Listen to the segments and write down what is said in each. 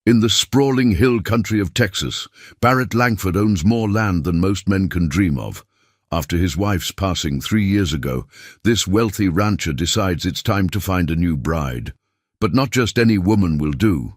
In the sprawling hill country of Texas, Barrett Langford owns more land than most men can dream of. After his wife's passing 3 years ago, this wealthy rancher decides it's time to find a new bride. But not just any woman will do.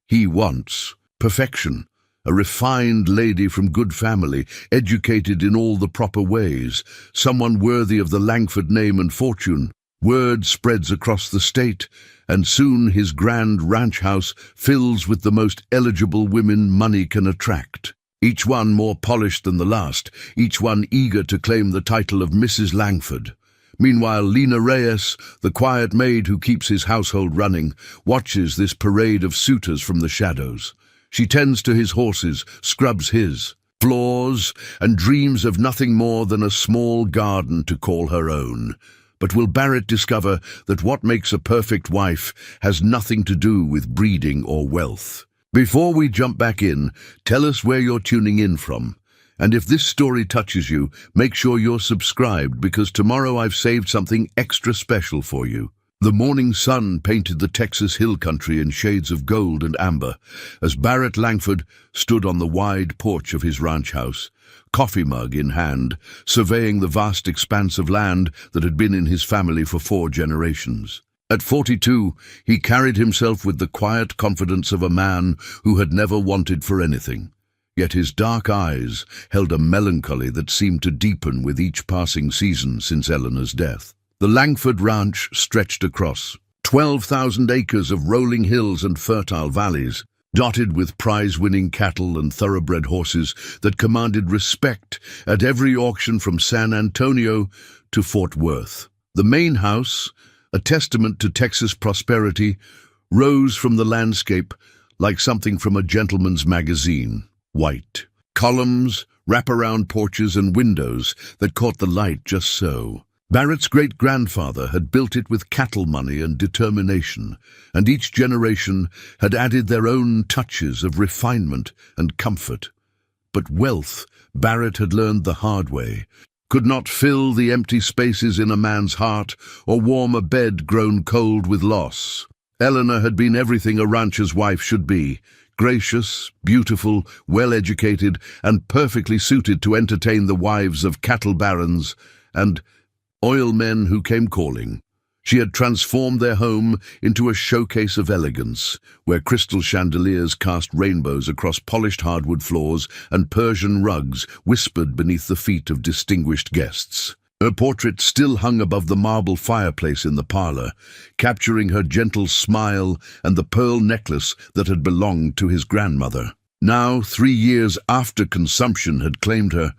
He wants perfection, a refined lady from good family, educated in all the proper ways, someone worthy of the Langford name and fortune. Word spreads across the state, and soon his grand ranch house fills with the most eligible women money can attract. Each one more polished than the last, each one eager to claim the title of Mrs. Langford. Meanwhile, Lena Reyes, the quiet maid who keeps his household running, watches this parade of suitors from the shadows. She tends to his horses, scrubs his floors, and dreams of nothing more than a small garden to call her own. But will Barrett discover that what makes a perfect wife has nothing to do with breeding or wealth? Before we jump back in, tell us where you're tuning in from. And if this story touches you, make sure you're subscribed, because tomorrow I've saved something extra special for you. The morning sun painted the Texas hill country in shades of gold and amber as Barrett Langford stood on the wide porch of his ranch house, coffee mug in hand, surveying the vast expanse of land that had been in his family for 4 generations. At 42, he carried himself with the quiet confidence of a man who had never wanted for anything. Yet his dark eyes held a melancholy that seemed to deepen with each passing season since Eleanor's death. The Langford Ranch stretched across 12,000 acres of rolling hills and fertile valleys, dotted with prize-winning cattle and thoroughbred horses that commanded respect at every auction from San Antonio to Fort Worth. The main house, a testament to Texas prosperity, rose from the landscape like something from a gentleman's magazine. White columns, wraparound porches, and windows that caught the light just so. Barrett's great-grandfather had built it with cattle money and determination, and each generation had added their own touches of refinement and comfort. But wealth, Barrett had learned the hard way, could not fill the empty spaces in a man's heart or warm a bed grown cold with loss. Eleanor had been everything a rancher's wife should be: gracious, beautiful, well-educated, and perfectly suited to entertain the wives of cattle barons and oil men who came calling. She had transformed their home into a showcase of elegance, where crystal chandeliers cast rainbows across polished hardwood floors and Persian rugs whispered beneath the feet of distinguished guests. Her portrait still hung above the marble fireplace in the parlor, capturing her gentle smile and the pearl necklace that had belonged to his grandmother. Now, 3 years after consumption had claimed her,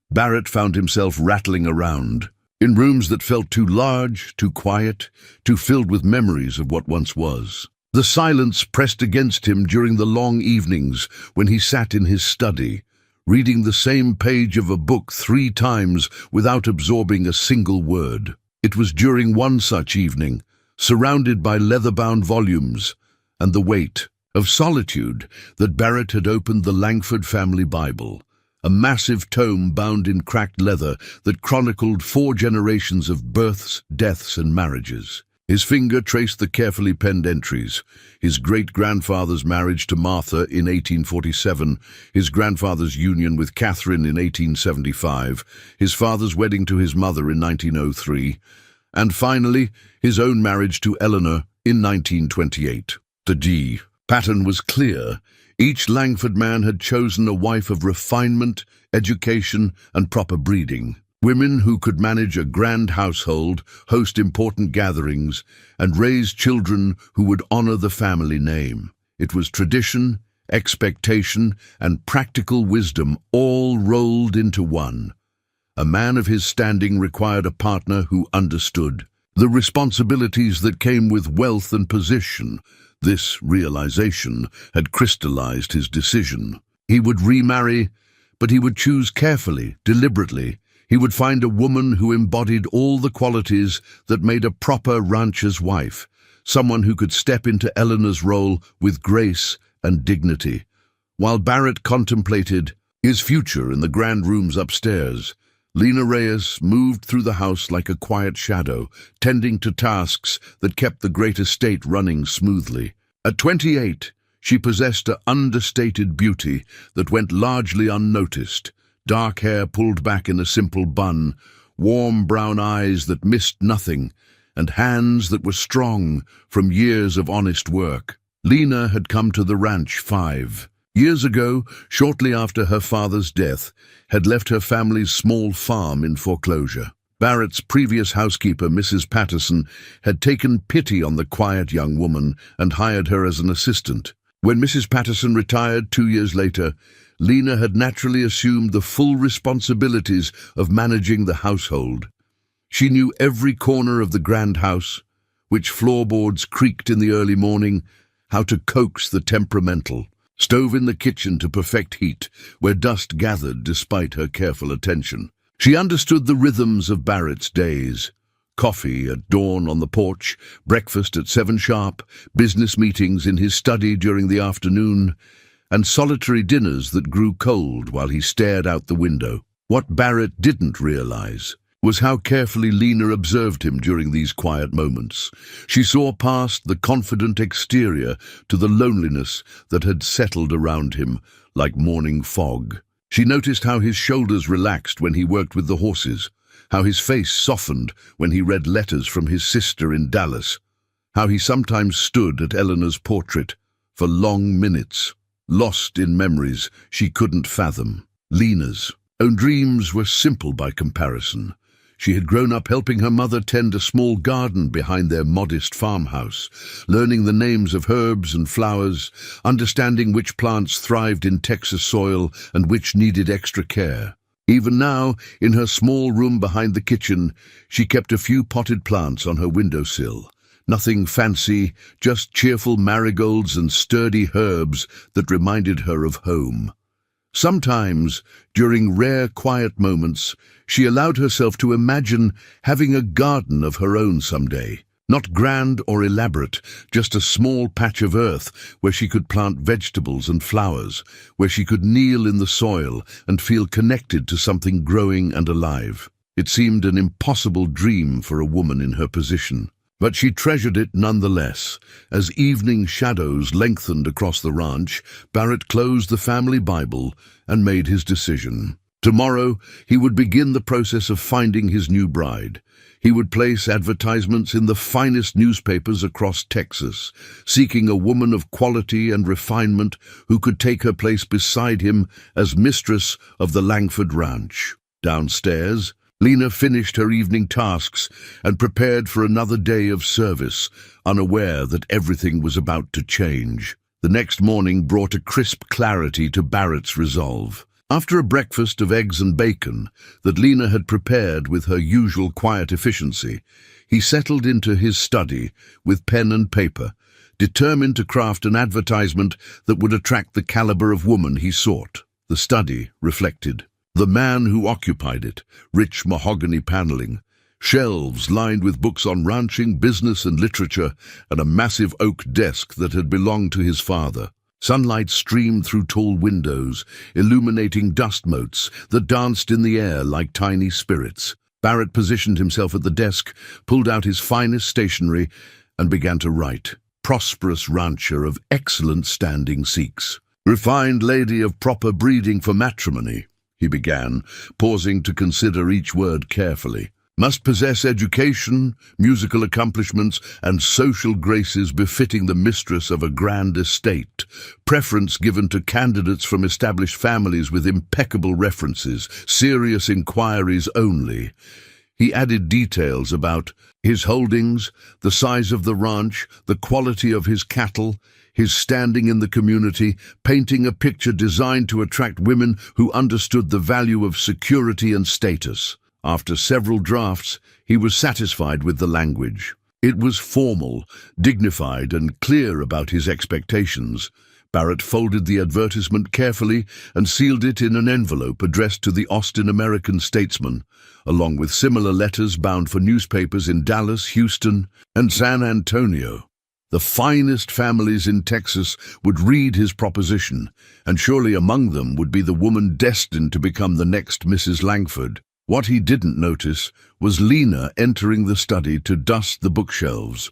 Barrett found himself rattling around, in rooms that felt too large, too quiet, too filled with memories of what once was. The silence pressed against him during the long evenings when he sat in his study, reading the same page of a book 3 times without absorbing a single word. It was during one such evening, surrounded by leather-bound volumes and the weight of solitude, that Barrett had opened the Langford family Bible, a massive tome bound in cracked leather that chronicled 4 generations of births, deaths, and marriages. His finger traced the carefully penned entries: his great-grandfather's marriage to Martha in 1847, his grandfather's union with Catherine in 1875, his father's wedding to his mother in 1903, and finally, his own marriage to Eleanor in 1928. The pattern was clear. Each Langford man had chosen a wife of refinement, education, and proper breeding. Women who could manage a grand household, host important gatherings, and raise children who would honor the family name. It was tradition, expectation, and practical wisdom all rolled into one. A man of his standing required a partner who understood the responsibilities that came with wealth and position. This realization had crystallized his decision. He would remarry, but he would choose carefully, deliberately. He would find a woman who embodied all the qualities that made a proper rancher's wife, someone who could step into Eleanor's role with grace and dignity. While Barrett contemplated his future in the grand rooms upstairs, Lena Reyes moved through the house like a quiet shadow, tending to tasks that kept the great estate running smoothly. At 28, She possessed an understated beauty that went largely unnoticed, dark hair pulled back in a simple bun, warm brown eyes that missed nothing, and hands that were strong from years of honest work. Lena had come to the ranch 5 years ago, shortly after her father's death, had left her family's small farm in foreclosure. Barrett's previous housekeeper, Mrs. Patterson, had taken pity on the quiet young woman and hired her as an assistant. When Mrs. Patterson retired 2 years later, Lena had naturally assumed the full responsibilities of managing the household. She knew every corner of the grand house, which floorboards creaked in the early morning, how to coax the temperamental, stove in the kitchen to perfect heat, where dust gathered despite her careful attention. She understood the rhythms of Barrett's days. Coffee at dawn on the porch, breakfast at 7 sharp, business meetings in his study during the afternoon, and solitary dinners that grew cold while he stared out the window. What Barrett didn't realize was how carefully Lena observed him during these quiet moments. She saw past the confident exterior to the loneliness that had settled around him like morning fog. She noticed how his shoulders relaxed when he worked with the horses, how his face softened when he read letters from his sister in Dallas, how he sometimes stood at Eleanor's portrait for long minutes, lost in memories she couldn't fathom. Lena's own dreams were simple by comparison. She had grown up helping her mother tend a small garden behind their modest farmhouse, learning the names of herbs and flowers, understanding which plants thrived in Texas soil and which needed extra care. Even now, in her small room behind the kitchen, she kept a few potted plants on her windowsill. Nothing fancy, just cheerful marigolds and sturdy herbs that reminded her of home. Sometimes, during rare quiet moments, she allowed herself to imagine having a garden of her own someday. Not grand or elaborate, just a small patch of earth where she could plant vegetables and flowers, where she could kneel in the soil and feel connected to something growing and alive. It seemed an impossible dream for a woman in her position. But she treasured it nonetheless. As evening shadows lengthened across the ranch, Barrett closed the family Bible and made his decision. Tomorrow, he would begin the process of finding his new bride. He would place advertisements in the finest newspapers across Texas, seeking a woman of quality and refinement who could take her place beside him as mistress of the Langford Ranch. Downstairs, Lena finished her evening tasks and prepared for another day of service, unaware that everything was about to change. The next morning brought a crisp clarity to Barrett's resolve. After a breakfast of eggs and bacon that Lena had prepared with her usual quiet efficiency, he settled into his study with pen and paper, determined to craft an advertisement that would attract the caliber of woman he sought. The study reflected the man who occupied it, rich mahogany paneling, shelves lined with books on ranching, business and literature, and a massive oak desk that had belonged to his father. Sunlight streamed through tall windows, illuminating dust motes that danced in the air like tiny spirits. Barrett positioned himself at the desk, pulled out his finest stationery, and began to write. Prosperous rancher of excellent standing Sikhs. Refined lady of proper breeding for matrimony, he began, pausing to consider each word carefully. Must possess education, musical accomplishments, and social graces befitting the mistress of a grand estate. Preference given to candidates from established families with impeccable references, serious inquiries only. He added details about his holdings, the size of the ranch, the quality of his cattle, his standing in the community, painting a picture designed to attract women who understood the value of security and status. After several drafts, he was satisfied with the language. It was formal, dignified, and clear about his expectations. Barrett folded the advertisement carefully and sealed it in an envelope addressed to the Austin American Statesman, along with similar letters bound for newspapers in Dallas, Houston, and San Antonio. The finest families in Texas would read his proposition, and surely among them would be the woman destined to become the next Mrs. Langford. What he didn't notice was Lena entering the study to dust the bookshelves,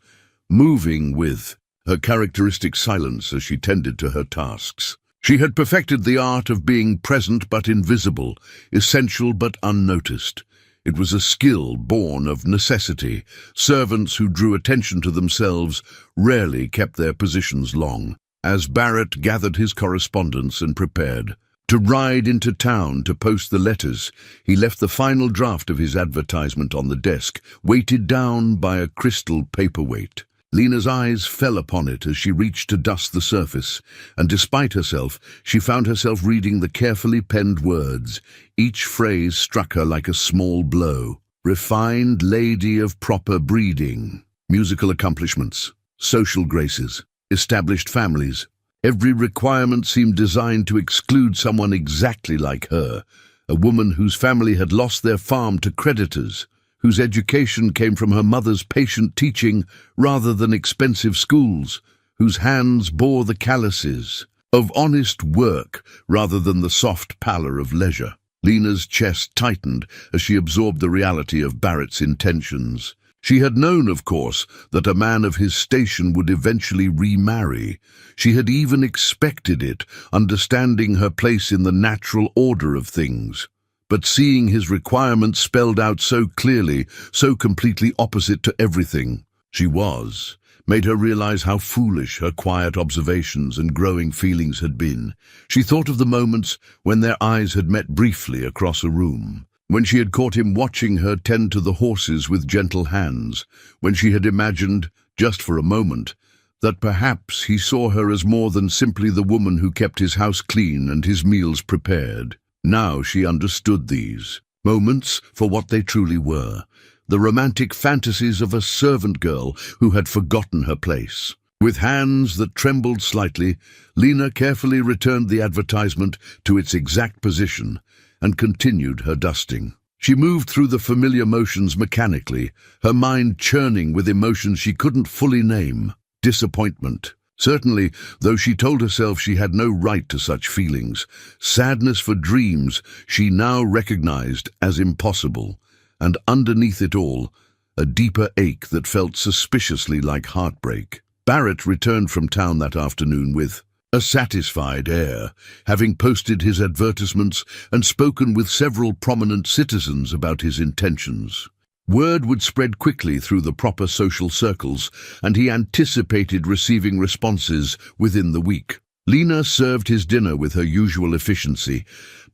moving with her characteristic silence as she tended to her tasks. She had perfected the art of being present but invisible, essential but unnoticed. It was a skill born of necessity. Servants who drew attention to themselves rarely kept their positions long. As Barrett gathered his correspondence and prepared to ride into town to post the letters, he left the final draft of his advertisement on the desk, weighted down by a crystal paperweight. Lena's eyes fell upon it as she reached to dust the surface, and despite herself, she found herself reading the carefully penned words. Each phrase struck her like a small blow. Refined lady of proper breeding. Musical accomplishments. Social graces. Established families. Every requirement seemed designed to exclude someone exactly like her, a woman whose family had lost their farm to creditors, whose education came from her mother's patient teaching rather than expensive schools, whose hands bore the calluses of honest work rather than the soft pallor of leisure. Lena's chest tightened as she absorbed the reality of Barrett's intentions. She had known, of course, that a man of his station would eventually remarry. She had even expected it, understanding her place in the natural order of things. But seeing his requirements spelled out so clearly, so completely opposite to everything she was, made her realize how foolish her quiet observations and growing feelings had been. She thought of the moments when their eyes had met briefly across a room, when she had caught him watching her tend to the horses with gentle hands, when she had imagined, just for a moment, that perhaps he saw her as more than simply the woman who kept his house clean and his meals prepared. Now she understood these moments for what they truly were, the romantic fantasies of a servant girl who had forgotten her place. With hands that trembled slightly, Lena carefully returned the advertisement to its exact position and continued her dusting. She moved through the familiar motions mechanically, her mind churning with emotions she couldn't fully name. Disappointment. Certainly, though she told herself she had no right to such feelings. Sadness for dreams she now recognized as impossible, and underneath it all, a deeper ache that felt suspiciously like heartbreak. Barrett returned from town that afternoon with a satisfied air, having posted his advertisements and spoken with several prominent citizens about his intentions. Word would spread quickly through the proper social circles, and he anticipated receiving responses within the week. Lena served his dinner with her usual efficiency,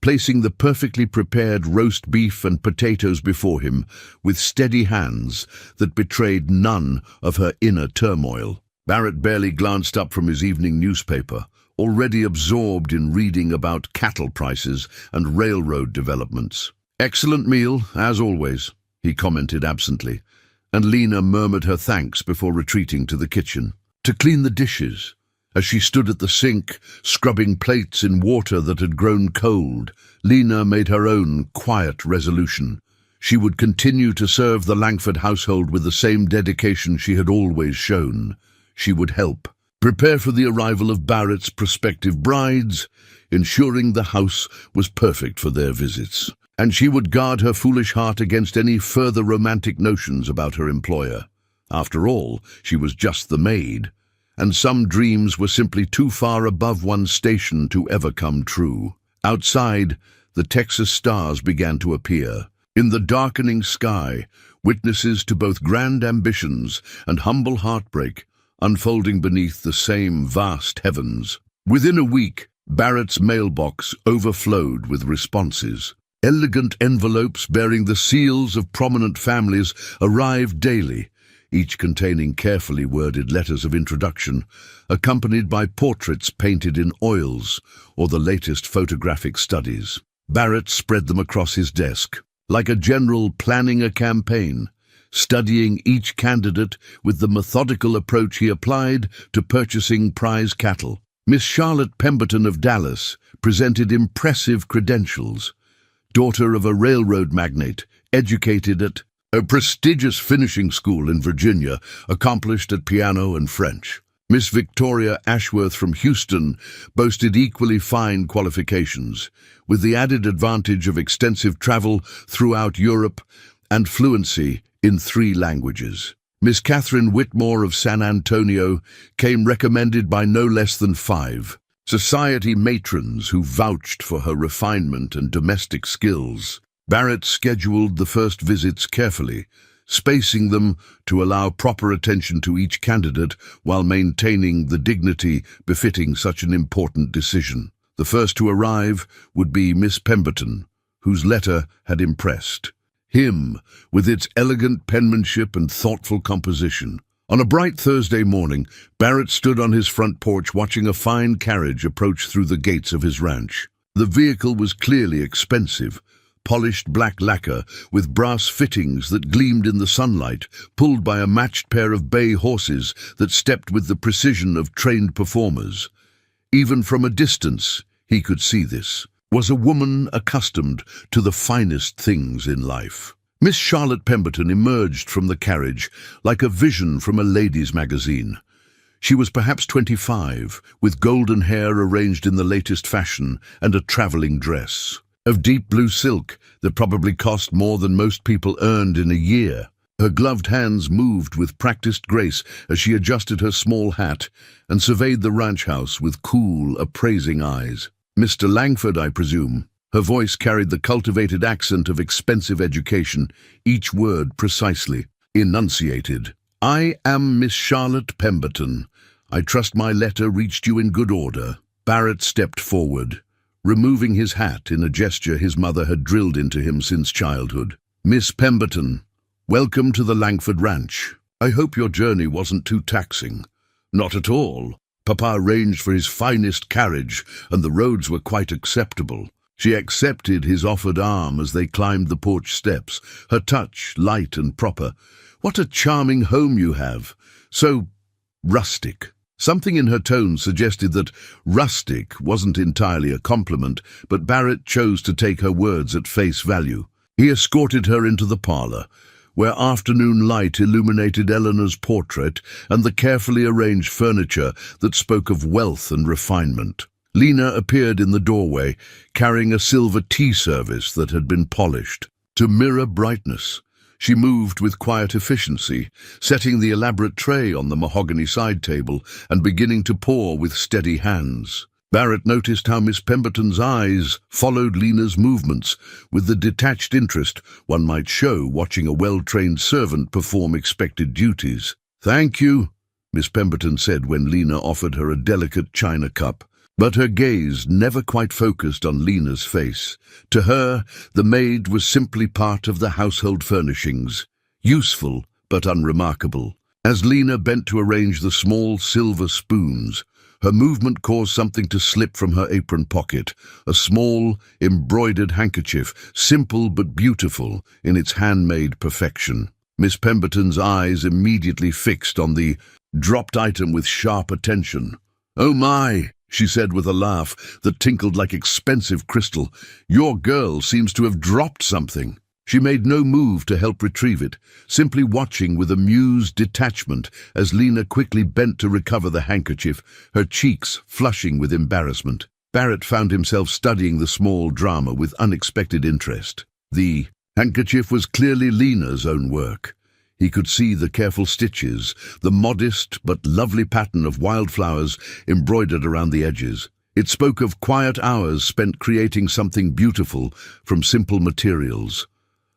placing the perfectly prepared roast beef and potatoes before him with steady hands that betrayed none of her inner turmoil. Barrett barely glanced up from his evening newspaper, already absorbed in reading about cattle prices and railroad developments. "Excellent meal, as always," he commented absently, and Lena murmured her thanks before retreating to the kitchen to clean the dishes. As she stood at the sink, scrubbing plates in water that had grown cold, Lena made her own quiet resolution. She would continue to serve the Langford household with the same dedication she had always shown. She would help prepare for the arrival of Barrett's prospective brides, ensuring the house was perfect for their visits. And she would guard her foolish heart against any further romantic notions about her employer. After all, she was just the maid, and some dreams were simply too far above one's station to ever come true. Outside, the Texas stars began to appear. In the darkening sky, witnesses to both grand ambitions and humble heartbreak, unfolding beneath the same vast heavens. Within a week, Barrett's mailbox overflowed with responses. Elegant envelopes bearing the seals of prominent families arrived daily, each containing carefully worded letters of introduction, accompanied by portraits painted in oils or the latest photographic studies. Barrett spread them across his desk, like a general planning a campaign, studying each candidate with the methodical approach he applied to purchasing prize cattle. Miss Charlotte Pemberton of Dallas presented impressive credentials. Daughter of a railroad magnate, educated at a prestigious finishing school in Virginia, accomplished at piano and French. Miss Victoria Ashworth from Houston boasted equally fine qualifications, with the added advantage of extensive travel throughout Europe and fluency in 3 languages. Miss Catherine Whitmore of San Antonio came recommended by no less than 5 society matrons who vouched for her refinement and domestic skills. Barrett scheduled the first visits carefully, spacing them to allow proper attention to each candidate while maintaining the dignity befitting such an important decision. The first to arrive would be Miss Pemberton, whose letter had impressed him with its elegant penmanship and thoughtful composition. On a bright Thursday morning, Barrett stood on his front porch watching a fine carriage approach through the gates of his ranch. The vehicle was clearly expensive, polished black lacquer with brass fittings that gleamed in the sunlight, pulled by a matched pair of bay horses that stepped with the precision of trained performers. Even from a distance, he could see this was a woman accustomed to the finest things in life. Miss Charlotte Pemberton emerged from the carriage like a vision from a ladies' magazine. She was perhaps 25, with golden hair arranged in the latest fashion and a traveling dress of deep blue silk that probably cost more than most people earned in a year. Her gloved hands moved with practiced grace as she adjusted her small hat and surveyed the ranch house with cool, appraising eyes. "Mr. Langford, I presume?" Her voice carried the cultivated accent of expensive education, each word precisely enunciated. "I am Miss Charlotte Pemberton. I trust my letter reached you in good order." Barrett stepped forward, removing his hat in a gesture his mother had drilled into him since childhood. "Miss Pemberton, welcome to the Langford Ranch. I hope your journey wasn't too taxing." "Not at all. Papa arranged for his finest carriage, and the roads were quite acceptable." She accepted his offered arm as they climbed the porch steps, her touch light and proper. "What a charming home you have. So rustic." Something in her tone suggested that rustic wasn't entirely a compliment, but Barrett chose to take her words at face value. He escorted her into the parlor, where afternoon light illuminated Eleanor's portrait and the carefully arranged furniture that spoke of wealth and refinement. Lena appeared in the doorway, carrying a silver tea service that had been polished. To mirror brightness, she moved with quiet efficiency, setting the elaborate tray on the mahogany side table and beginning to pour with steady hands. Barrett noticed how Miss Pemberton's eyes followed Lena's movements with the detached interest one might show watching a well-trained servant perform expected duties. "Thank you," Miss Pemberton said when Lena offered her a delicate china cup. But her gaze never quite focused on Lena's face. To her, the maid was simply part of the household furnishings, useful but unremarkable. As Lena bent to arrange the small silver spoons, her movement caused something to slip from her apron pocket, a small, embroidered handkerchief, simple but beautiful in its handmade perfection. Miss Pemberton's eyes immediately fixed on the dropped item with sharp attention. "Oh my," she said with a laugh that tinkled like expensive crystal. "Your girl seems to have dropped something." She made no move to help retrieve it, simply watching with amused detachment as Lena quickly bent to recover the handkerchief, her cheeks flushing with embarrassment. Barrett found himself studying the small drama with unexpected interest. The handkerchief was clearly Lena's own work. He could see the careful stitches, the modest but lovely pattern of wildflowers embroidered around the edges. It spoke of quiet hours spent creating something beautiful from simple materials,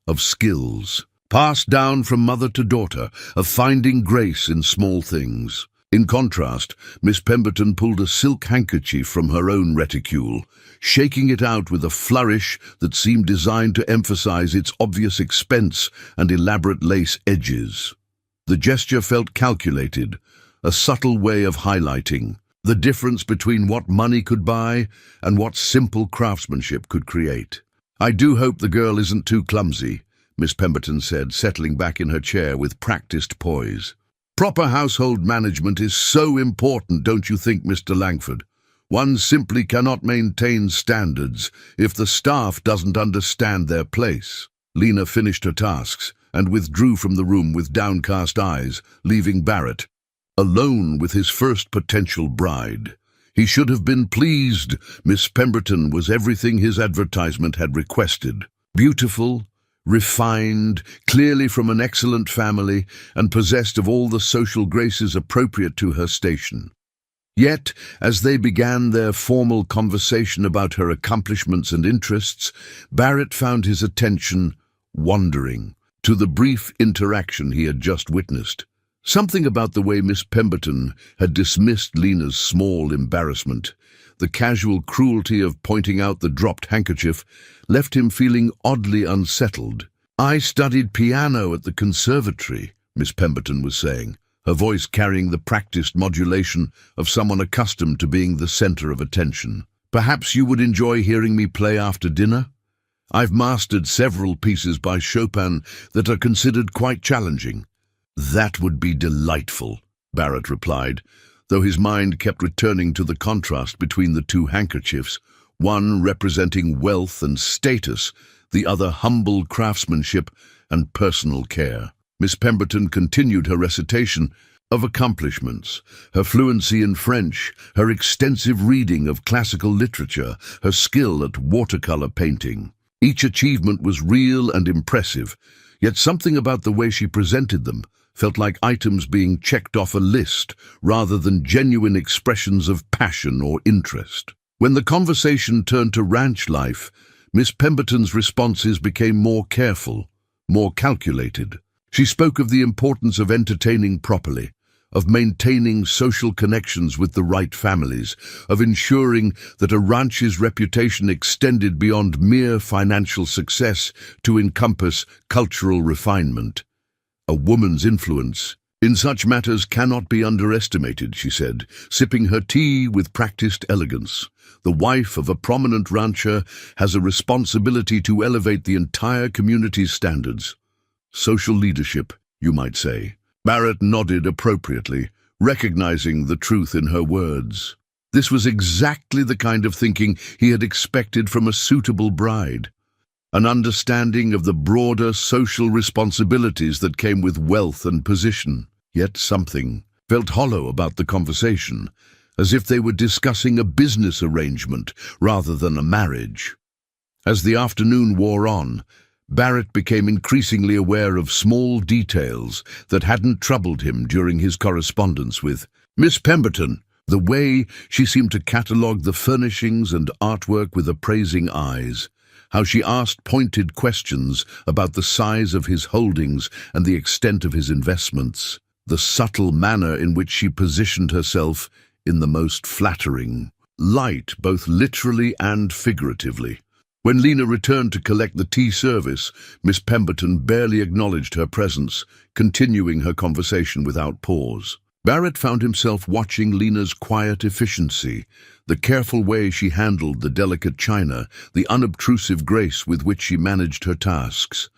of skills, passed down from mother to daughter, of finding grace in small things. In contrast, Miss Pemberton pulled a silk handkerchief from her own reticule, shaking it out with a flourish that seemed designed to emphasize its obvious expense and elaborate lace edges. The gesture felt calculated, a subtle way of highlighting the difference between what money could buy and what simple craftsmanship could create. "I do hope the girl isn't too clumsy," Miss Pemberton said, settling back in her chair with practiced poise. "Proper household management is so important, don't you think, Mr. Langford? One simply cannot maintain standards if the staff doesn't understand their place." Lena finished her tasks and withdrew from the room with downcast eyes, leaving Barrett alone with his first potential bride. He should have been pleased. Miss Pemberton was everything his advertisement had requested. Beautiful, refined, clearly from an excellent family, and possessed of all the social graces appropriate to her station. Yet, as they began their formal conversation about her accomplishments and interests, Barrett found his attention wandering to the brief interaction he had just witnessed. Something about the way Miss Pemberton had dismissed Lena's small embarrassment, the casual cruelty of pointing out the dropped handkerchief, left him feeling oddly unsettled. "I studied piano at the conservatory," Miss Pemberton was saying, her voice carrying the practiced modulation of someone accustomed to being the center of attention. "Perhaps you would enjoy hearing me play after dinner? I've mastered several pieces by Chopin that are considered quite challenging." "That would be delightful," Barrett replied, though his mind kept returning to the contrast between the two handkerchiefs, one representing wealth and status, the other humble craftsmanship and personal care. Miss Pemberton continued her recitation of accomplishments, her fluency in French, her extensive reading of classical literature, her skill at watercolor painting. Each achievement was real and impressive, yet something about the way she presented them felt like items being checked off a list rather than genuine expressions of passion or interest. When the conversation turned to ranch life, Miss Pemberton's responses became more careful, more calculated. She spoke of the importance of entertaining properly, of maintaining social connections with the right families, of ensuring that a ranch's reputation extended beyond mere financial success to encompass cultural refinement. A woman's influence in such matters cannot be underestimated, she said, sipping her tea with practiced elegance. The wife of a prominent rancher has a responsibility to elevate the entire community's standards. Social leadership, you might say. Barrett nodded appropriately, recognizing the truth in her words. This was exactly the kind of thinking he had expected from a suitable bride. An understanding of the broader social responsibilities that came with wealth and position. Yet something felt hollow about the conversation, as if they were discussing a business arrangement rather than a marriage. As the afternoon wore on, Barrett became increasingly aware of small details that hadn't troubled him during his correspondence with Miss Pemberton. The way she seemed to catalogue the furnishings and artwork with appraising eyes, how she asked pointed questions about the size of his holdings and the extent of his investments, the subtle manner in which she positioned herself in the most flattering light, both literally and figuratively. When Lena returned to collect the tea service, Miss Pemberton barely acknowledged her presence, continuing her conversation without pause. Barrett found himself watching Lena's quiet efficiency, the careful way she handled the delicate china, the unobtrusive grace with which she managed her tasks.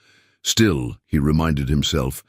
Still, he reminded himself,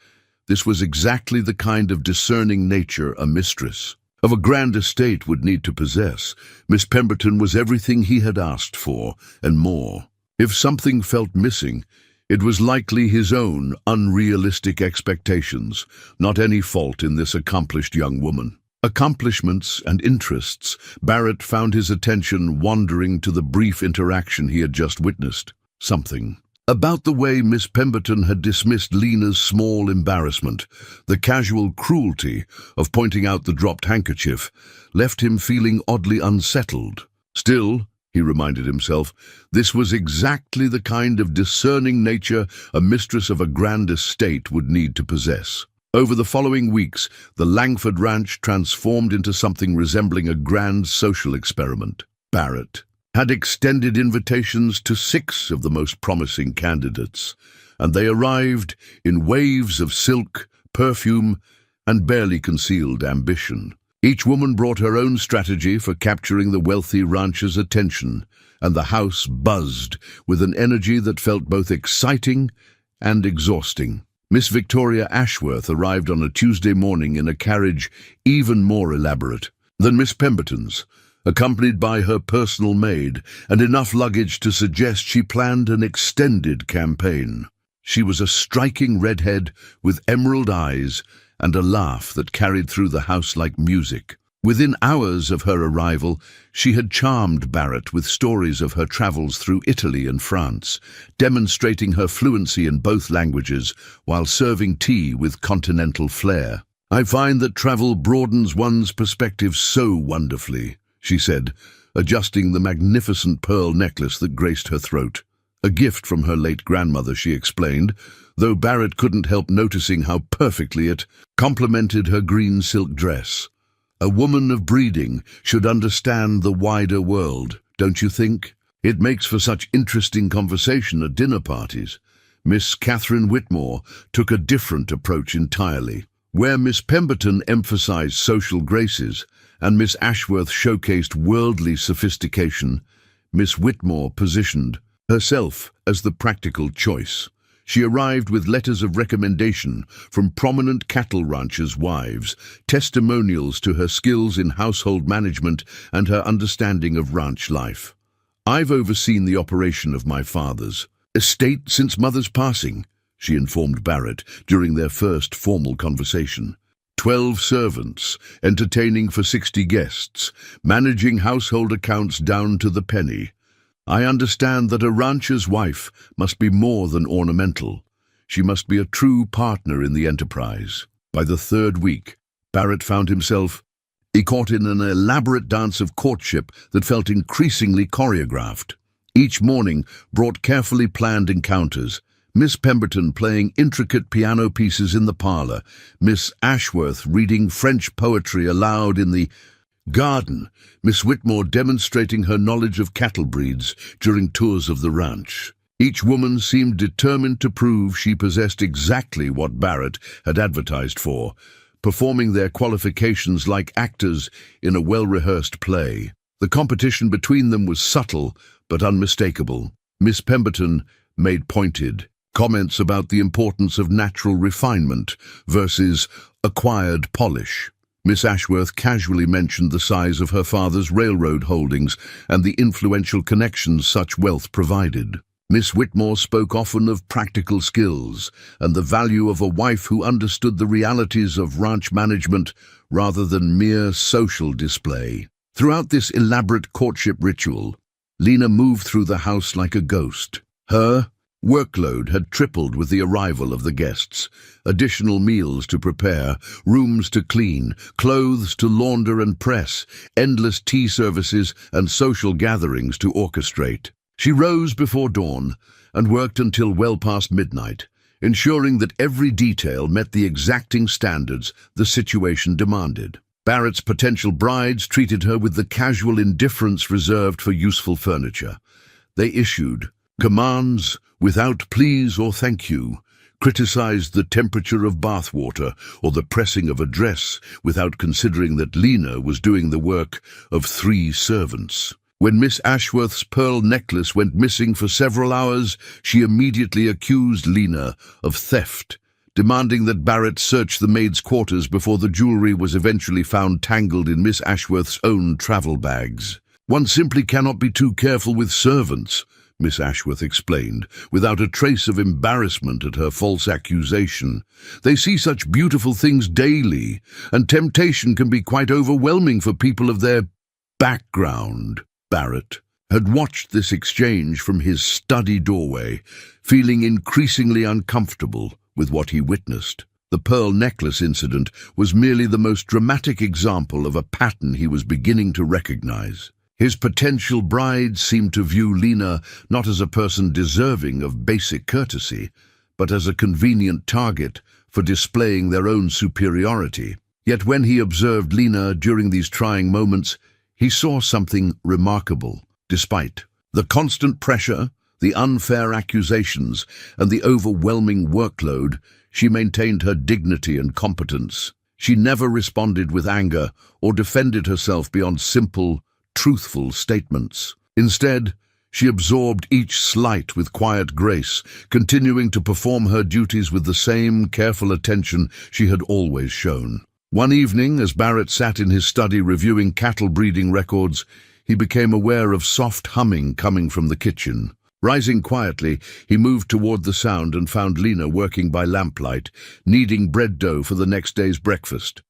this was exactly the kind of discerning nature a mistress of a grand estate would need to possess. Miss Pemberton was everything he had asked for, and more. If something felt missing, it was likely his own unrealistic expectations, not any fault in this accomplished young woman. Accomplishments and interests, Barrett found his attention wandering to the brief interaction he had just witnessed. Something about the way Miss Pemberton had dismissed Lena's small embarrassment, the casual cruelty of pointing out the dropped handkerchief, left him feeling oddly unsettled. Still, he reminded himself, this was exactly the kind of discerning nature a mistress of a grand estate would need to possess. Over the following weeks, the Langford Ranch transformed into something resembling a grand social experiment. Barrett had extended invitations to 6 of the most promising candidates, and they arrived in waves of silk, perfume, and barely concealed ambition. Each woman brought her own strategy for capturing the wealthy rancher's attention, and the house buzzed with an energy that felt both exciting and exhausting. Miss Victoria Ashworth arrived on a Tuesday morning in a carriage even more elaborate than Miss Pemberton's, accompanied by her personal maid, and enough luggage to suggest she planned an extended campaign. She was a striking redhead with emerald eyes and a laugh that carried through the house like music. Within hours of her arrival, she had charmed Barrett with stories of her travels through Italy and France, demonstrating her fluency in both languages while serving tea with continental flair. "I find that travel broadens one's perspective so wonderfully," she said, adjusting the magnificent pearl necklace that graced her throat. A gift from her late grandmother, she explained, though Barrett couldn't help noticing how perfectly it complemented her green silk dress. "A woman of breeding should understand the wider world, don't you think? It makes for such interesting conversation at dinner parties." Miss Catherine Whitmore took a different approach entirely. Where Miss Pemberton emphasized social graces and Miss Ashworth showcased worldly sophistication, Miss Whitmore positioned herself as the practical choice. She arrived with letters of recommendation from prominent cattle ranchers' wives, testimonials to her skills in household management and her understanding of ranch life. "I've overseen the operation of my father's estate since Mother's passing," she informed Barrett during their first formal conversation. 12 servants, entertaining for 60 guests, managing household accounts down to the penny. "I understand that a rancher's wife must be more than ornamental. She must be a true partner in the enterprise." By the third week, Barrett found himself caught in an elaborate dance of courtship that felt increasingly choreographed. Each morning brought carefully planned encounters, Miss Pemberton playing intricate piano pieces in the parlor, Miss Ashworth reading French poetry aloud in the garden, Miss Whitmore demonstrating her knowledge of cattle breeds during tours of the ranch. Each woman seemed determined to prove she possessed exactly what Barrett had advertised for, performing their qualifications like actors in a well-rehearsed play. The competition between them was subtle but unmistakable. Miss Pemberton made pointed comments about the importance of natural refinement versus acquired polish. Miss Ashworth casually mentioned the size of her father's railroad holdings and the influential connections such wealth provided. Miss Whitmore spoke often of practical skills and the value of a wife who understood the realities of ranch management rather than mere social display. Throughout this elaborate courtship ritual, Lena moved through the house like a ghost. Her workload had tripled with the arrival of the guests. Additional meals to prepare, rooms to clean, clothes to launder and press, endless tea services and social gatherings to orchestrate. She rose before dawn and worked until well past midnight, ensuring that every detail met the exacting standards the situation demanded. Barrett's potential brides treated her with the casual indifference reserved for useful furniture. They issued commands without please or thank you, criticized the temperature of bathwater or the pressing of a dress without considering that Lena was doing the work of 3 servants. When Miss Ashworth's pearl necklace went missing for several hours, she immediately accused Lena of theft, demanding that Barrett search the maid's quarters before the jewelry was eventually found tangled in Miss Ashworth's own travel bags. "One simply cannot be too careful with servants," Miss Ashworth explained, without a trace of embarrassment at her false accusation. "They see such beautiful things daily, and temptation can be quite overwhelming for people of their background." Barrett had watched this exchange from his study doorway, feeling increasingly uncomfortable with what he witnessed. The pearl necklace incident was merely the most dramatic example of a pattern he was beginning to recognize. His potential bride seemed to view Lena not as a person deserving of basic courtesy, but as a convenient target for displaying their own superiority. Yet when he observed Lena during these trying moments, he saw something remarkable. Despite the constant pressure, the unfair accusations, and the overwhelming workload, she maintained her dignity and competence. She never responded with anger or defended herself beyond simple, truthful statements. Instead, she absorbed each slight with quiet grace, continuing to perform her duties with the same careful attention she had always shown. One evening, as Barrett sat in his study reviewing cattle breeding records, he became aware of soft humming coming from the kitchen. Rising quietly, he moved toward the sound and found Lena working by lamplight, kneading bread dough for the next day's breakfast.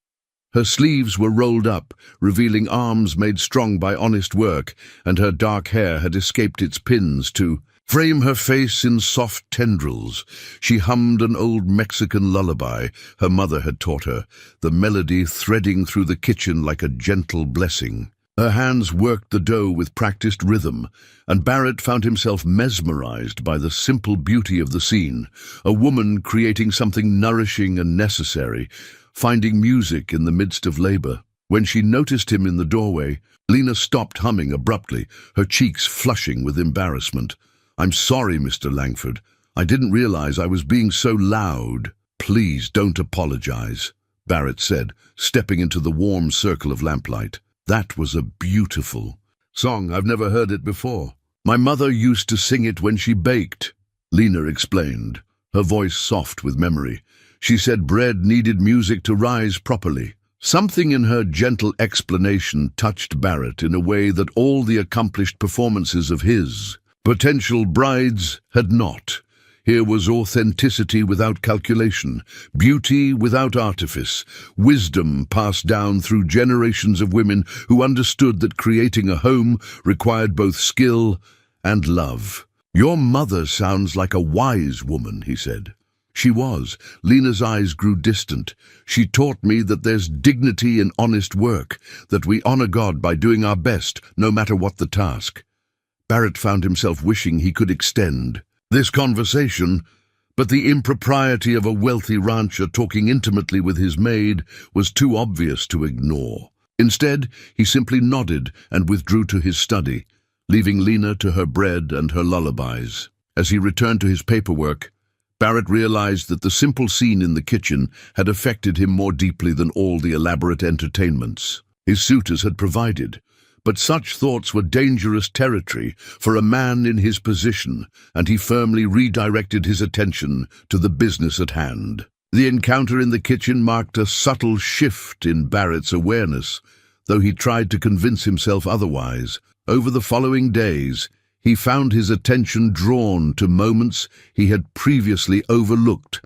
Her sleeves were rolled up, revealing arms made strong by honest work, and her dark hair had escaped its pins to frame her face in soft tendrils. She hummed an old Mexican lullaby her mother had taught her, the melody threading through the kitchen like a gentle blessing. Her hands worked the dough with practiced rhythm, and Barrett found himself mesmerized by the simple beauty of the scene, a woman creating something nourishing and necessary, finding music in the midst of labor. When she noticed him in the doorway, Lena stopped humming abruptly, her cheeks flushing with embarrassment. "I'm sorry, Mr. Langford. I didn't realize I was being so loud." "Please don't apologize," Barrett said, stepping into the warm circle of lamplight. "That was a beautiful song. I've never heard it before. My mother used to sing it when she baked," Lena explained, her voice soft with memory. "She said bread needed music to rise properly." Something in her gentle explanation touched Barrett in a way that all the accomplished performances of his potential brides had not. Here was authenticity without calculation, beauty without artifice, wisdom passed down through generations of women who understood that creating a home required both skill and love. "Your mother sounds like a wise woman," he said. She was. Lena's eyes grew distant. "She taught me that there's dignity in honest work, that we honor God by doing our best, no matter what the task." Barrett found himself wishing he could extend this conversation, but the impropriety of a wealthy rancher talking intimately with his maid was too obvious to ignore. Instead, he simply nodded and withdrew to his study, leaving Lena to her bread and her lullabies. As he returned to his paperwork, Barrett realized that the simple scene in the kitchen had affected him more deeply than all the elaborate entertainments his suitors had provided. But such thoughts were dangerous territory for a man in his position, and he firmly redirected his attention to the business at hand. The encounter in the kitchen marked a subtle shift in Barrett's awareness, though he tried to convince himself otherwise. Over the following days, he found his attention drawn to moments he had previously overlooked.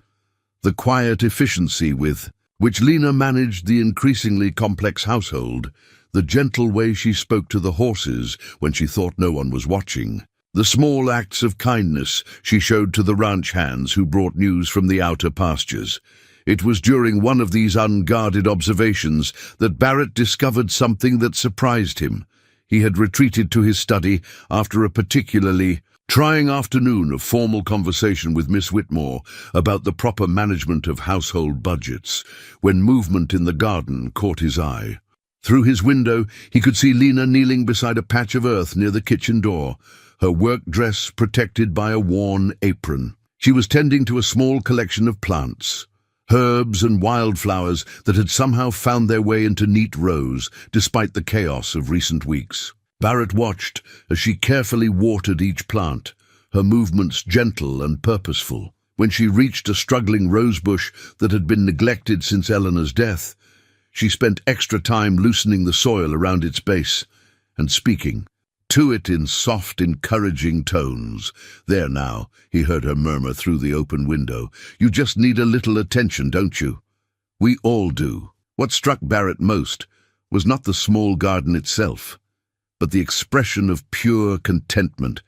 The quiet efficiency with which Lena managed the increasingly complex household, the gentle way she spoke to the horses when she thought no one was watching, the small acts of kindness she showed to the ranch hands who brought news from the outer pastures. It was during one of these unguarded observations that Barrett discovered something that surprised him. He had retreated to his study after a particularly trying afternoon of formal conversation with Miss Whitmore about the proper management of household budgets, when movement in the garden caught his eye. Through his window, he could see Lena kneeling beside a patch of earth near the kitchen door, her work dress protected by a worn apron. She was tending to a small collection of plants, herbs and wildflowers that had somehow found their way into neat rows, despite the chaos of recent weeks. Barrett watched as she carefully watered each plant, her movements gentle and purposeful. When she reached a struggling rosebush that had been neglected since Eleanor's death, she spent extra time loosening the soil around its base and speaking to it in soft, encouraging tones. "There now," he heard her murmur through the open window. "You just need a little attention, don't you?" "We all do." What struck Barrett most was not the small garden itself, but the expression of pure contentment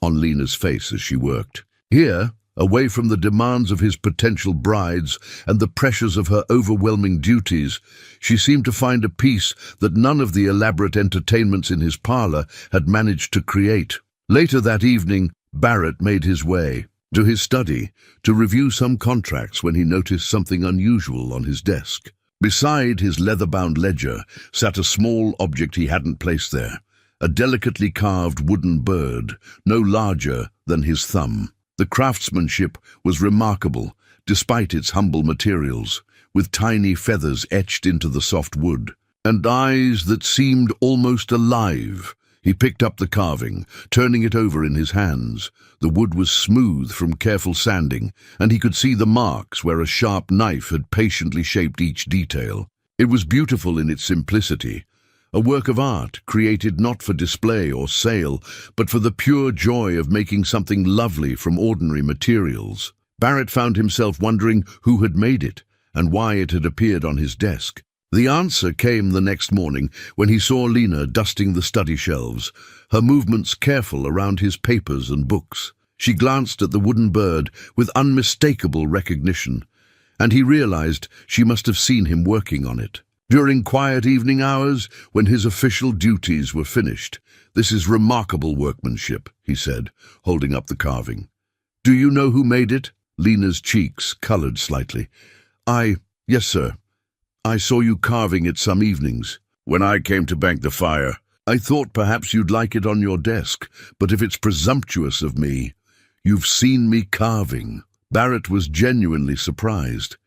on Lena's face as she worked. Here, away from the demands of his potential brides and the pressures of her overwhelming duties, she seemed to find a peace that none of the elaborate entertainments in his parlor had managed to create. Later that evening, Barrett made his way to his study to review some contracts when he noticed something unusual on his desk. Beside his leather-bound ledger sat a small object he hadn't placed there, a delicately carved wooden bird, no larger than his thumb. The craftsmanship was remarkable, despite its humble materials, with tiny feathers etched into the soft wood, and eyes that seemed almost alive. He picked up the carving, turning it over in his hands. The wood was smooth from careful sanding, and he could see the marks where a sharp knife had patiently shaped each detail. It was beautiful in its simplicity, a work of art created not for display or sale, but for the pure joy of making something lovely from ordinary materials. Barrett found himself wondering who had made it and why it had appeared on his desk. The answer came the next morning when he saw Lena dusting the study shelves, her movements careful around his papers and books. She glanced at the wooden bird with unmistakable recognition, and he realized she must have seen him working on it. During quiet evening hours, when his official duties were finished, "This is remarkable workmanship," he said, holding up the carving. "Do you know who made it?" Lena's cheeks colored slightly. Yes, sir. I saw you carving it some evenings. When I came to bank the fire, I thought perhaps you'd like it on your desk, but if it's presumptuous of me, you've seen me carving." Barrett was genuinely surprised.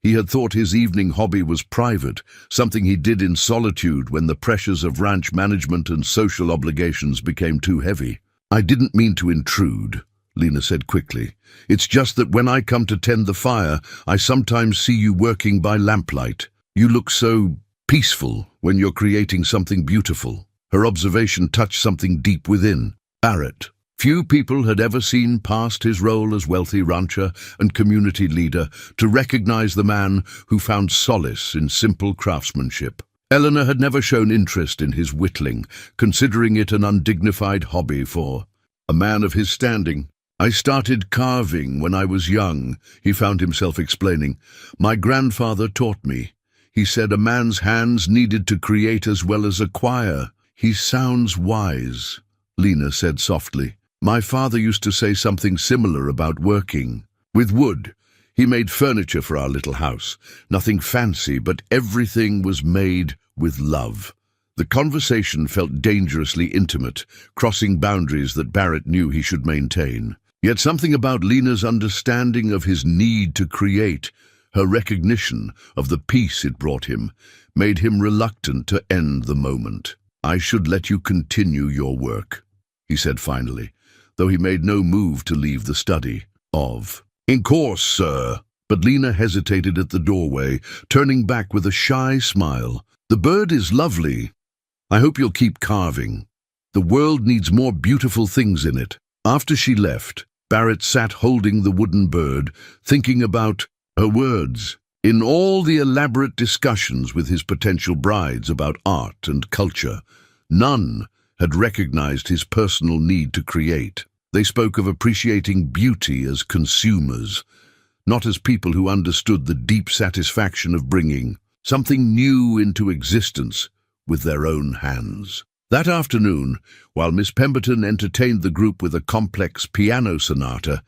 He had thought his evening hobby was private, something he did in solitude when the pressures of ranch management and social obligations became too heavy. "I didn't mean to intrude," Lena said quickly. "It's just that when I come to tend the fire, I sometimes see you working by lamplight. You look so peaceful when you're creating something beautiful." Her observation touched something deep within Barrett. Few people had ever seen past his role as wealthy rancher and community leader to recognize the man who found solace in simple craftsmanship. Eleanor had never shown interest in his whittling, considering it an undignified hobby for a man of his standing. "I started carving when I was young," he found himself explaining. "My grandfather taught me. He said a man's hands needed to create as well as acquire." "He sounds wise," Lena said softly. "My father used to say something similar about working with wood. He made furniture for our little house. Nothing fancy, but everything was made with love." The conversation felt dangerously intimate, crossing boundaries that Barrett knew he should maintain. Yet something about Lena's understanding of his need to create, her recognition of the peace it brought him, made him reluctant to end the moment. "I should let you continue your work," he said finally, though he made no move to leave the study. "In course, sir." But Lena hesitated at the doorway, turning back with a shy smile. "The bird is lovely. I hope you'll keep carving. The world needs more beautiful things in it." After she left, Barrett sat holding the wooden bird, thinking about her words. In all the elaborate discussions with his potential brides about art and culture, none had recognized his personal need to create. They spoke of appreciating beauty as consumers, not as people who understood the deep satisfaction of bringing something new into existence with their own hands. That afternoon, while Miss Pemberton entertained the group with a complex piano sonata,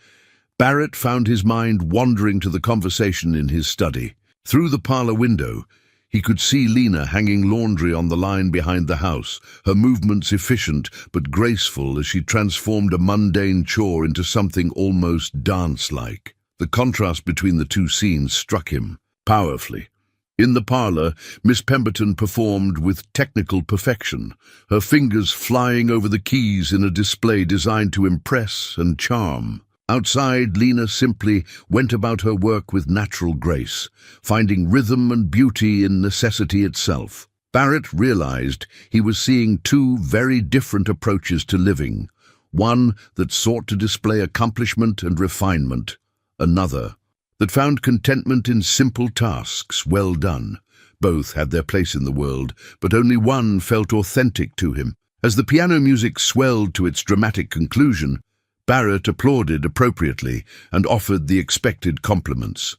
Barrett found his mind wandering to the conversation in his study. Through the parlor window, he could see Lena hanging laundry on the line behind the house, her movements efficient but graceful as she transformed a mundane chore into something almost dance-like. The contrast between the two scenes struck him powerfully. In the parlor, Miss Pemberton performed with technical perfection, her fingers flying over the keys in a display designed to impress and charm. Outside, Lena simply went about her work with natural grace, finding rhythm and beauty in necessity itself. Barrett realized he was seeing two very different approaches to living, one that sought to display accomplishment and refinement, another that found contentment in simple tasks well done. Both had their place in the world, but only one felt authentic to him. As the piano music swelled to its dramatic conclusion, Barrett applauded appropriately and offered the expected compliments.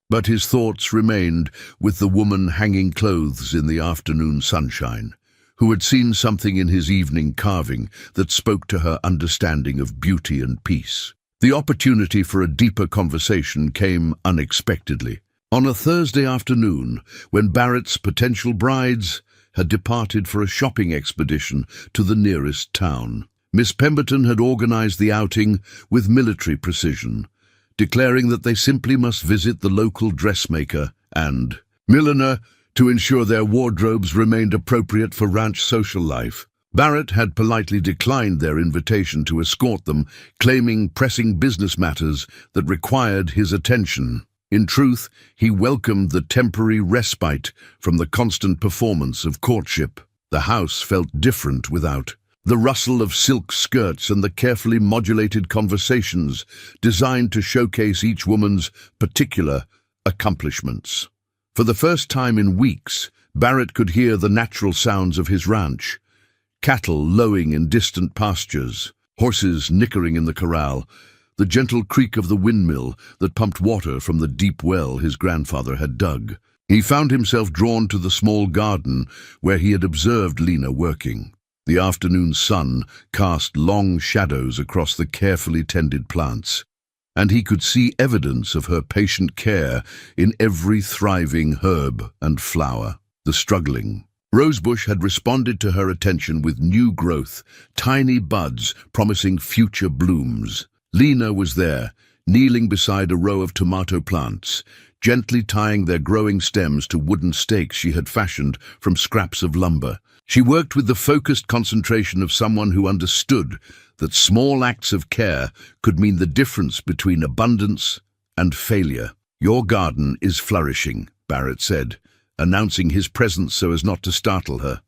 But his thoughts remained with the woman hanging clothes in the afternoon sunshine, who had seen something in his evening carving that spoke to her understanding of beauty and peace. The opportunity for a deeper conversation came unexpectedly. On a Thursday afternoon, when Barrett's potential brides had departed for a shopping expedition to the nearest town, Miss Pemberton had organized the outing with military precision, declaring that they simply must visit the local dressmaker and milliner to ensure their wardrobes remained appropriate for ranch social life. Barrett had politely declined their invitation to escort them, claiming pressing business matters that required his attention. In truth, he welcomed the temporary respite from the constant performance of courtship. The house felt different without the rustle of silk skirts and the carefully modulated conversations designed to showcase each woman's particular accomplishments. For the first time in weeks, Barrett could hear the natural sounds of his ranch. Cattle lowing in distant pastures, horses nickering in the corral, the gentle creak of the windmill that pumped water from the deep well his grandfather had dug. He found himself drawn to the small garden where he had observed Lena working. The afternoon sun cast long shadows across the carefully tended plants, and he could see evidence of her patient care in every thriving herb and flower. The struggling rosebush had responded to her attention with new growth, tiny buds promising future blooms. Lena was there, kneeling beside a row of tomato plants, gently tying their growing stems to wooden stakes she had fashioned from scraps of lumber. She worked with the focused concentration of someone who understood that small acts of care could mean the difference between abundance and failure. "Your garden is flourishing," Barrett said, announcing his presence so as not to startle her.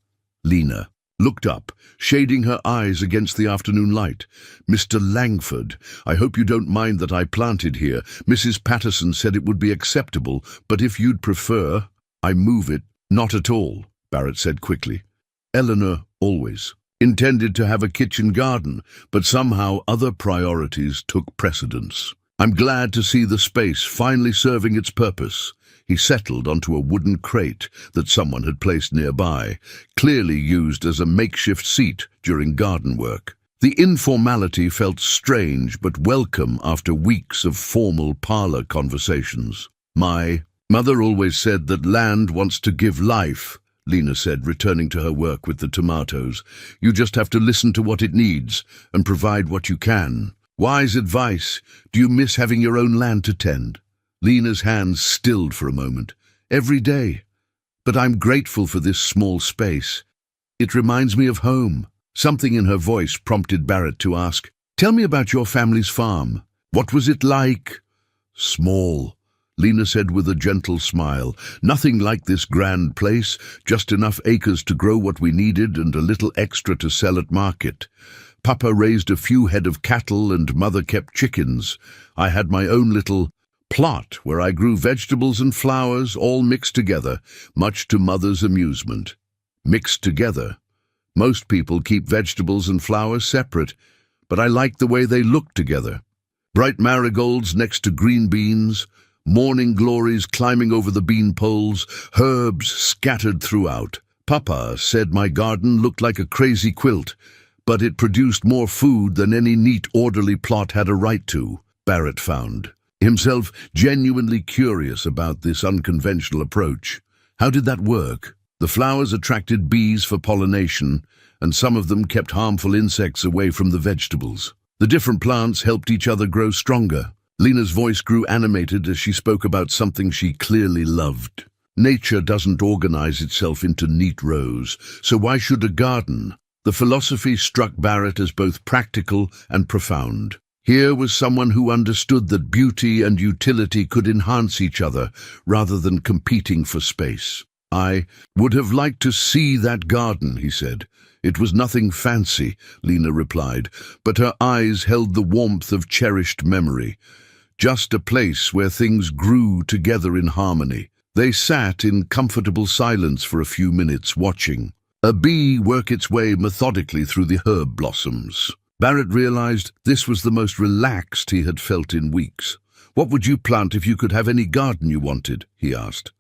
Lena looked up, shading her eyes against the afternoon light. "Mr. Langford, I hope you don't mind that I planted here. Mrs. Patterson said it would be acceptable, but if you'd prefer, I move it." "Not at all," Barrett said quickly. "Eleanor always intended to have a kitchen garden, but somehow other priorities took precedence. I'm glad to see the space finally serving its purpose." He settled onto a wooden crate that someone had placed nearby, clearly used as a makeshift seat during garden work. The informality felt strange but welcome after weeks of formal parlor conversations. "My mother always said that land wants to give life," Lena said, returning to her work with the tomatoes. "You just have to listen to what it needs and provide what you can." "Wise advice. Do you miss having your own land to tend?" Lena's hands stilled for a moment. "Every day. But I'm grateful for this small space. It reminds me of home." Something in her voice prompted Barrett to ask, "Tell me about your family's farm. What was it like?" "Small," Lena said with a gentle smile. "Nothing like this grand place, just enough acres to grow what we needed and a little extra to sell at market. Papa raised a few head of cattle and Mother kept chickens. I had my own little plot where I grew vegetables and flowers all mixed together, much to Mother's amusement." Mixed together? Most people keep vegetables and flowers separate, but I liked the way they looked together. Bright marigolds next to green beans, morning glories climbing over the bean poles, herbs scattered throughout. Papa said my garden looked like a crazy quilt, but it produced more food than any neat, orderly plot had a right to, Barrett found, himself genuinely curious about this unconventional approach. How did that work? The flowers attracted bees for pollination, and some of them kept harmful insects away from the vegetables. The different plants helped each other grow stronger. Lena's voice grew animated as she spoke about something she clearly loved. Nature doesn't organize itself into neat rows, so why should a garden? The philosophy struck Barrett as both practical and profound. Here was someone who understood that beauty and utility could enhance each other rather than competing for space. "I would have liked to see that garden," he said. "It was nothing fancy," Lena replied, but her eyes held the warmth of cherished memory. Just a place where things grew together in harmony. They sat in comfortable silence for a few minutes, watching a bee work its way methodically through the herb blossoms. Barrett realized this was the most relaxed he had felt in weeks. "What would you plant if you could have any garden you wanted?" he asked.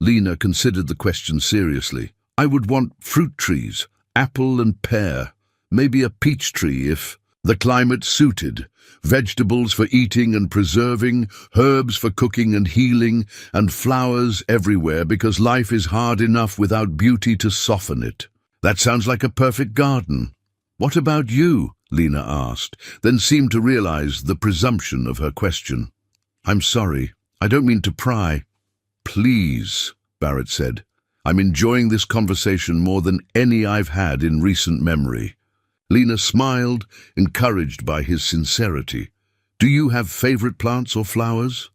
Lena considered the question seriously. "I would want fruit trees, apple and pear, maybe a peach tree if the climate suited, vegetables for eating and preserving, herbs for cooking and healing, and flowers everywhere because life is hard enough without beauty to soften it." "That sounds like a perfect garden." "What about you?" Lena asked, then seemed to realize the presumption of her question. "I'm sorry, I don't mean to pry." "Please," Barrett said. "I'm enjoying this conversation more than any I've had in recent memory." Lena smiled, encouraged by his sincerity. "Do you have favorite plants or flowers?"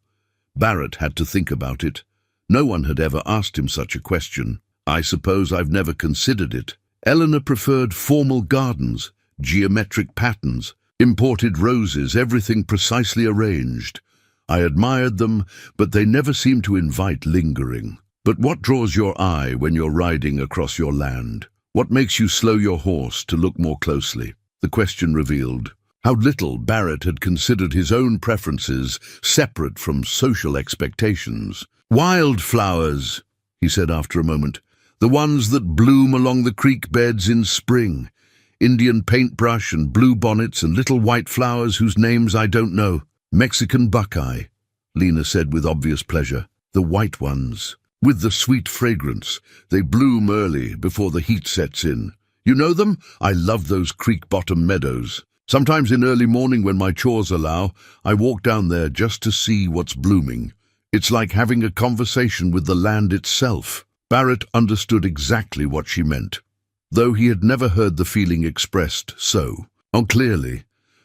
Barrett had to think about it. No one had ever asked him such a question. "I suppose I've never considered it." Eleanor preferred formal gardens, geometric patterns, imported roses, everything precisely arranged. I admired them, but they never seemed to invite lingering. But what draws your eye when you're riding across your land? What makes you slow your horse to look more closely? The question revealed how little Barrett had considered his own preferences separate from social expectations. "Wildflowers," he said after a moment, "the ones that bloom along the creek beds in spring. Indian paintbrush and blue bonnets and little white flowers whose names I don't know." "Mexican buckeye," Lena said with obvious pleasure. "The white ones, with the sweet fragrance. They bloom early, before the heat sets in. You know them? I love those creek-bottom meadows. Sometimes in early morning when my chores allow, I walk down there just to see what's blooming. It's like having a conversation with the land itself." Barrett understood exactly what she meant, though he had never heard the feeling expressed so clearly.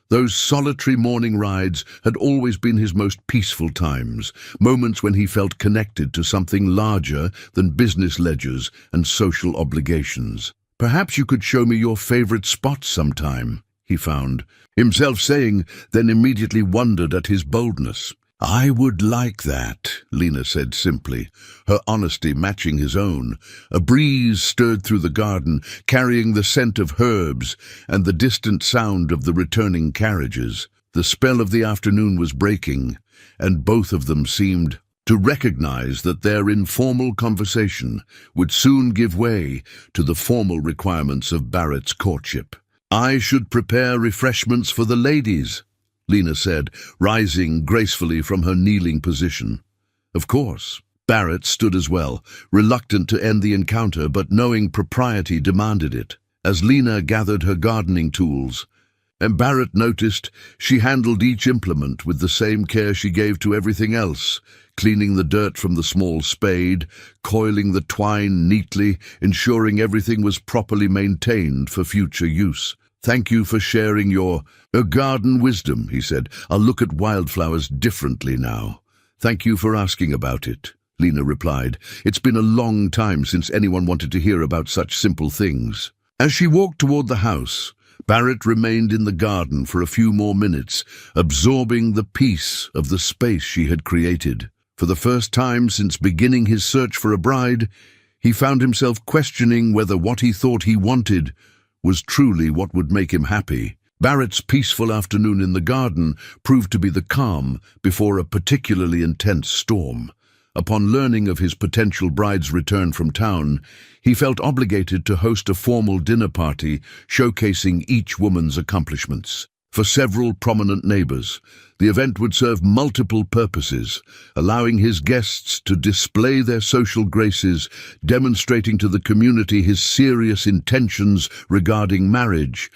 Those solitary morning rides had always been his most peaceful times, moments when he felt connected to something larger than business ledgers and social obligations. "Perhaps you could show me your favorite spots sometime," he found himself saying, then immediately wondered at his boldness. "I would like that," Lena said simply, her honesty matching his own. A breeze stirred through the garden, carrying the scent of herbs and the distant sound of the returning carriages. The spell of the afternoon was breaking, and both of them seemed to recognize that their informal conversation would soon give way to the formal requirements of Barrett's courtship. "I should prepare refreshments for the ladies," Lena said, rising gracefully from her kneeling position. "Of course." Barrett stood as well, reluctant to end the encounter but knowing propriety demanded it. As Lena gathered her gardening tools, and Barrett noticed she handled each implement with the same care she gave to everything else, cleaning the dirt from the small spade, coiling the twine neatly, ensuring everything was properly maintained for future use. "Thank you for sharing your garden wisdom," he said. "I'll look at wildflowers differently now." "Thank you for asking about it," Lena replied. "It's been a long time since anyone wanted to hear about such simple things." As she walked toward the house, Barrett remained in the garden for a few more minutes, absorbing the peace of the space she had created. For the first time since beginning his search for a bride, he found himself questioning whether what he thought he wanted was truly what would make him happy. Barrett's peaceful afternoon in the garden proved to be the calm before a particularly intense storm. Upon learning of his potential bride's return from town, he felt obligated to host a formal dinner party showcasing each woman's accomplishments. For several prominent neighbors, the event would serve multiple purposes, allowing his guests to display their social graces, demonstrating to the community his serious intentions regarding marriage,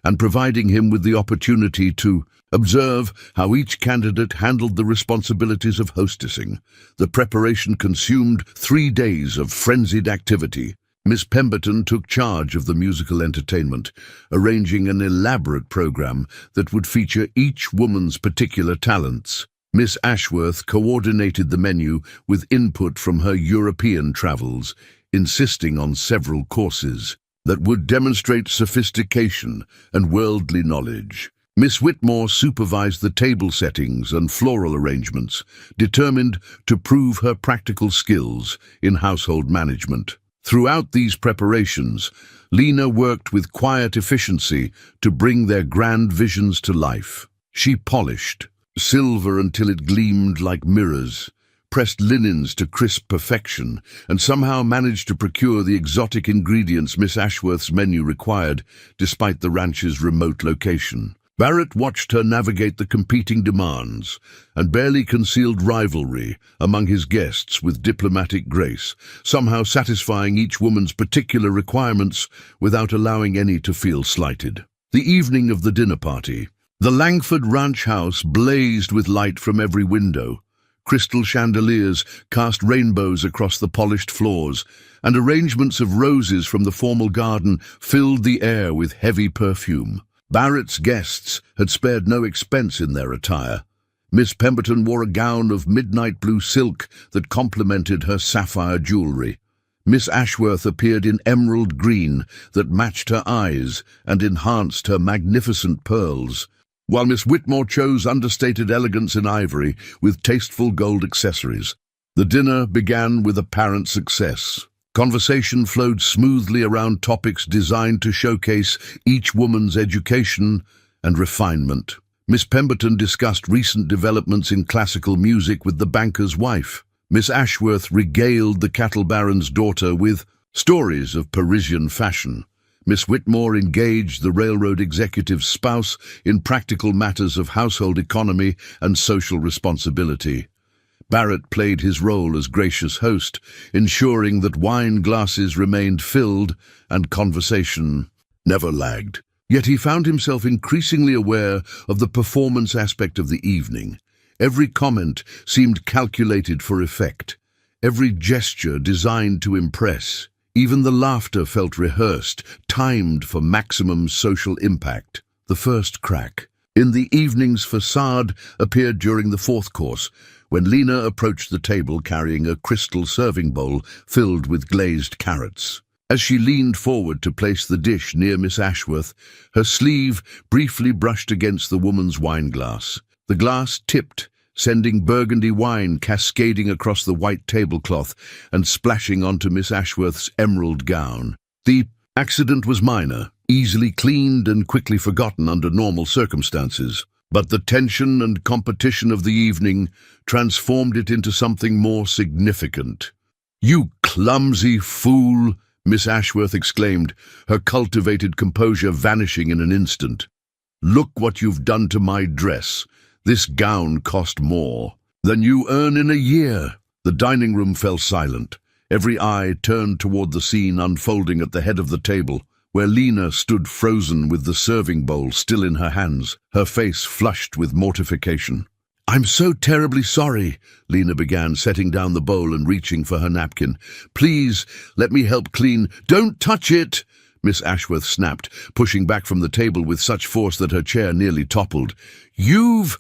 and providing him with the opportunity to observe how each candidate handled the responsibilities of hostessing. The preparation consumed 3 days of frenzied activity. Miss Pemberton took charge of the musical entertainment, arranging an elaborate program that would feature each woman's particular talents. Miss Ashworth coordinated the menu with input from her European travels, insisting on several courses that would demonstrate sophistication and worldly knowledge. Miss Whitmore supervised the table settings and floral arrangements, determined to prove her practical skills in household management. Throughout these preparations, Lena worked with quiet efficiency to bring their grand visions to life. She polished silver until it gleamed like mirrors, pressed linens to crisp perfection, and somehow managed to procure the exotic ingredients Miss Ashworth's menu required, despite the ranch's remote location. Barrett watched her navigate the competing demands and barely concealed rivalry among his guests with diplomatic grace, somehow satisfying each woman's particular requirements without allowing any to feel slighted. The evening of the dinner party. The Langford Ranch house blazed with light from every window. Crystal chandeliers cast rainbows across the polished floors, and arrangements of roses from the formal garden filled the air with heavy perfume. Barrett's guests had spared no expense in their attire. Miss Pemberton wore a gown of midnight blue silk that complemented her sapphire jewelry. Miss Ashworth appeared in emerald green that matched her eyes and enhanced her magnificent pearls, while Miss Whitmore chose understated elegance in ivory with tasteful gold accessories. The dinner began with apparent success. Conversation flowed smoothly around topics designed to showcase each woman's education and refinement. Miss Pemberton discussed recent developments in classical music with the banker's wife. Miss Ashworth regaled the cattle baron's daughter with stories of Parisian fashion. Miss Whitmore engaged the railroad executive's spouse in practical matters of household economy and social responsibility. Barrett played his role as gracious host, ensuring that wine glasses remained filled and conversation never lagged. Yet he found himself increasingly aware of the performance aspect of the evening. Every comment seemed calculated for effect, every gesture designed to impress. Even the laughter felt rehearsed, timed for maximum social impact. The first crack in the evening's facade appeared during the fourth course, when Lena approached the table carrying a crystal serving bowl filled with glazed carrots. As she leaned forward to place the dish near Miss Ashworth, her sleeve briefly brushed against the woman's wine glass. The glass tipped, sending burgundy wine cascading across the white tablecloth and splashing onto Miss Ashworth's emerald gown. The accident was minor, easily cleaned and quickly forgotten under normal circumstances. But the tension and competition of the evening transformed it into something more significant. "You clumsy fool!" Miss Ashworth exclaimed, her cultivated composure vanishing in an instant. "Look what you've done to my dress. This gown cost more than you earn in a year." The dining room fell silent. Every eye turned toward the scene unfolding at the head of the table, where Lena stood frozen with the serving bowl still in her hands, her face flushed with mortification. "I'm so terribly sorry," Lena began, setting down the bowl and reaching for her napkin. "Please, let me help clean." "Don't touch it!" Miss Ashworth snapped, pushing back from the table with such force that her chair nearly toppled. "You've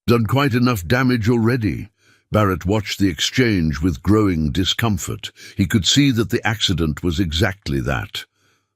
done quite enough damage already." Barrett watched the exchange with growing discomfort. He could see that the accident was exactly that.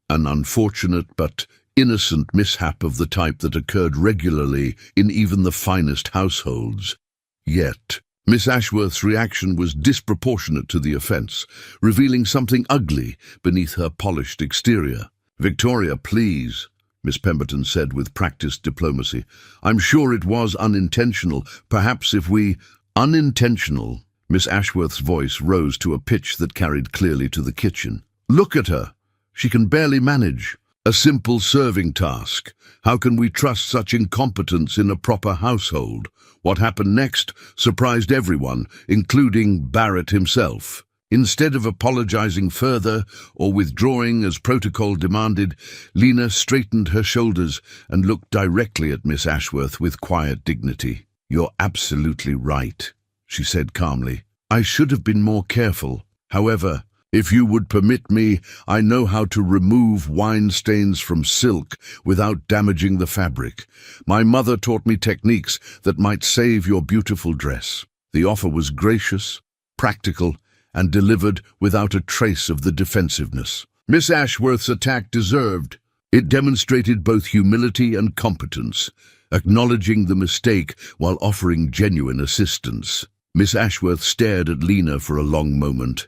An unfortunate but innocent mishap of the type that occurred regularly in even the finest households. Yet, Miss Ashworth's reaction was disproportionate to the offence, revealing something ugly beneath her polished exterior. "Victoria, please," Miss Pemberton said with practiced diplomacy. "I'm sure it was unintentional. Perhaps if we—" "Unintentional?" Miss Ashworth's voice rose to a pitch that carried clearly to the kitchen. "Look at her. She can barely manage a simple serving task. How can we trust such incompetence in a proper household?" What happened next surprised everyone, including Barrett himself. Instead of apologizing further or withdrawing as protocol demanded, Lena straightened her shoulders and looked directly at Miss Ashworth with quiet dignity. "You're absolutely right," she said calmly. "I should have been more careful. However, if you would permit me, I know how to remove wine stains from silk without damaging the fabric. My mother taught me techniques that might save your beautiful dress." The offer was gracious, practical, and delivered without a trace of the defensiveness Miss Ashworth's attack deserved. It demonstrated both humility and competence, acknowledging the mistake while offering genuine assistance. Miss Ashworth stared at Lena for a long moment,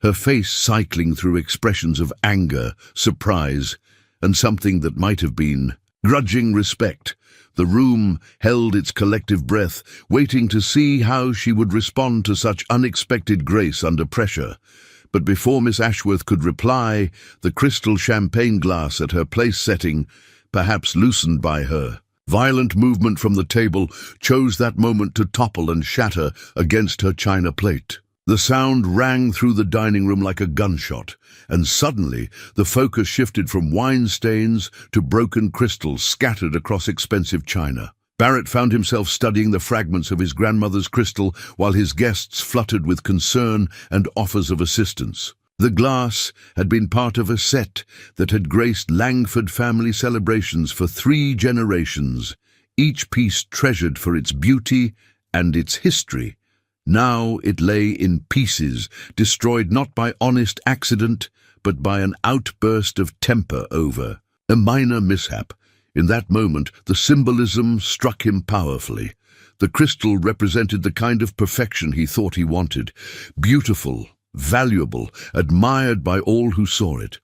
her face cycling through expressions of anger, surprise, and something that might have been grudging respect. The room held its collective breath, waiting to see how she would respond to such unexpected grace under pressure. But before Miss Ashworth could reply, the crystal champagne glass at her place setting, perhaps loosened by her violent movement from the table, chose that moment to topple and shatter against her china plate. The sound rang through the dining room like a gunshot, and suddenly the focus shifted from wine stains to broken crystals scattered across expensive china. Barrett found himself studying the fragments of his grandmother's crystal while his guests fluttered with concern and offers of assistance. The glass had been part of a set that had graced Langford family celebrations for 3 generations, each piece treasured for its beauty and its history. Now it lay in pieces, destroyed not by honest accident, but by an outburst of temper over a minor mishap. In that moment, the symbolism struck him powerfully. The crystal represented the kind of perfection he thought he wanted. Beautiful, valuable, admired by all who saw it.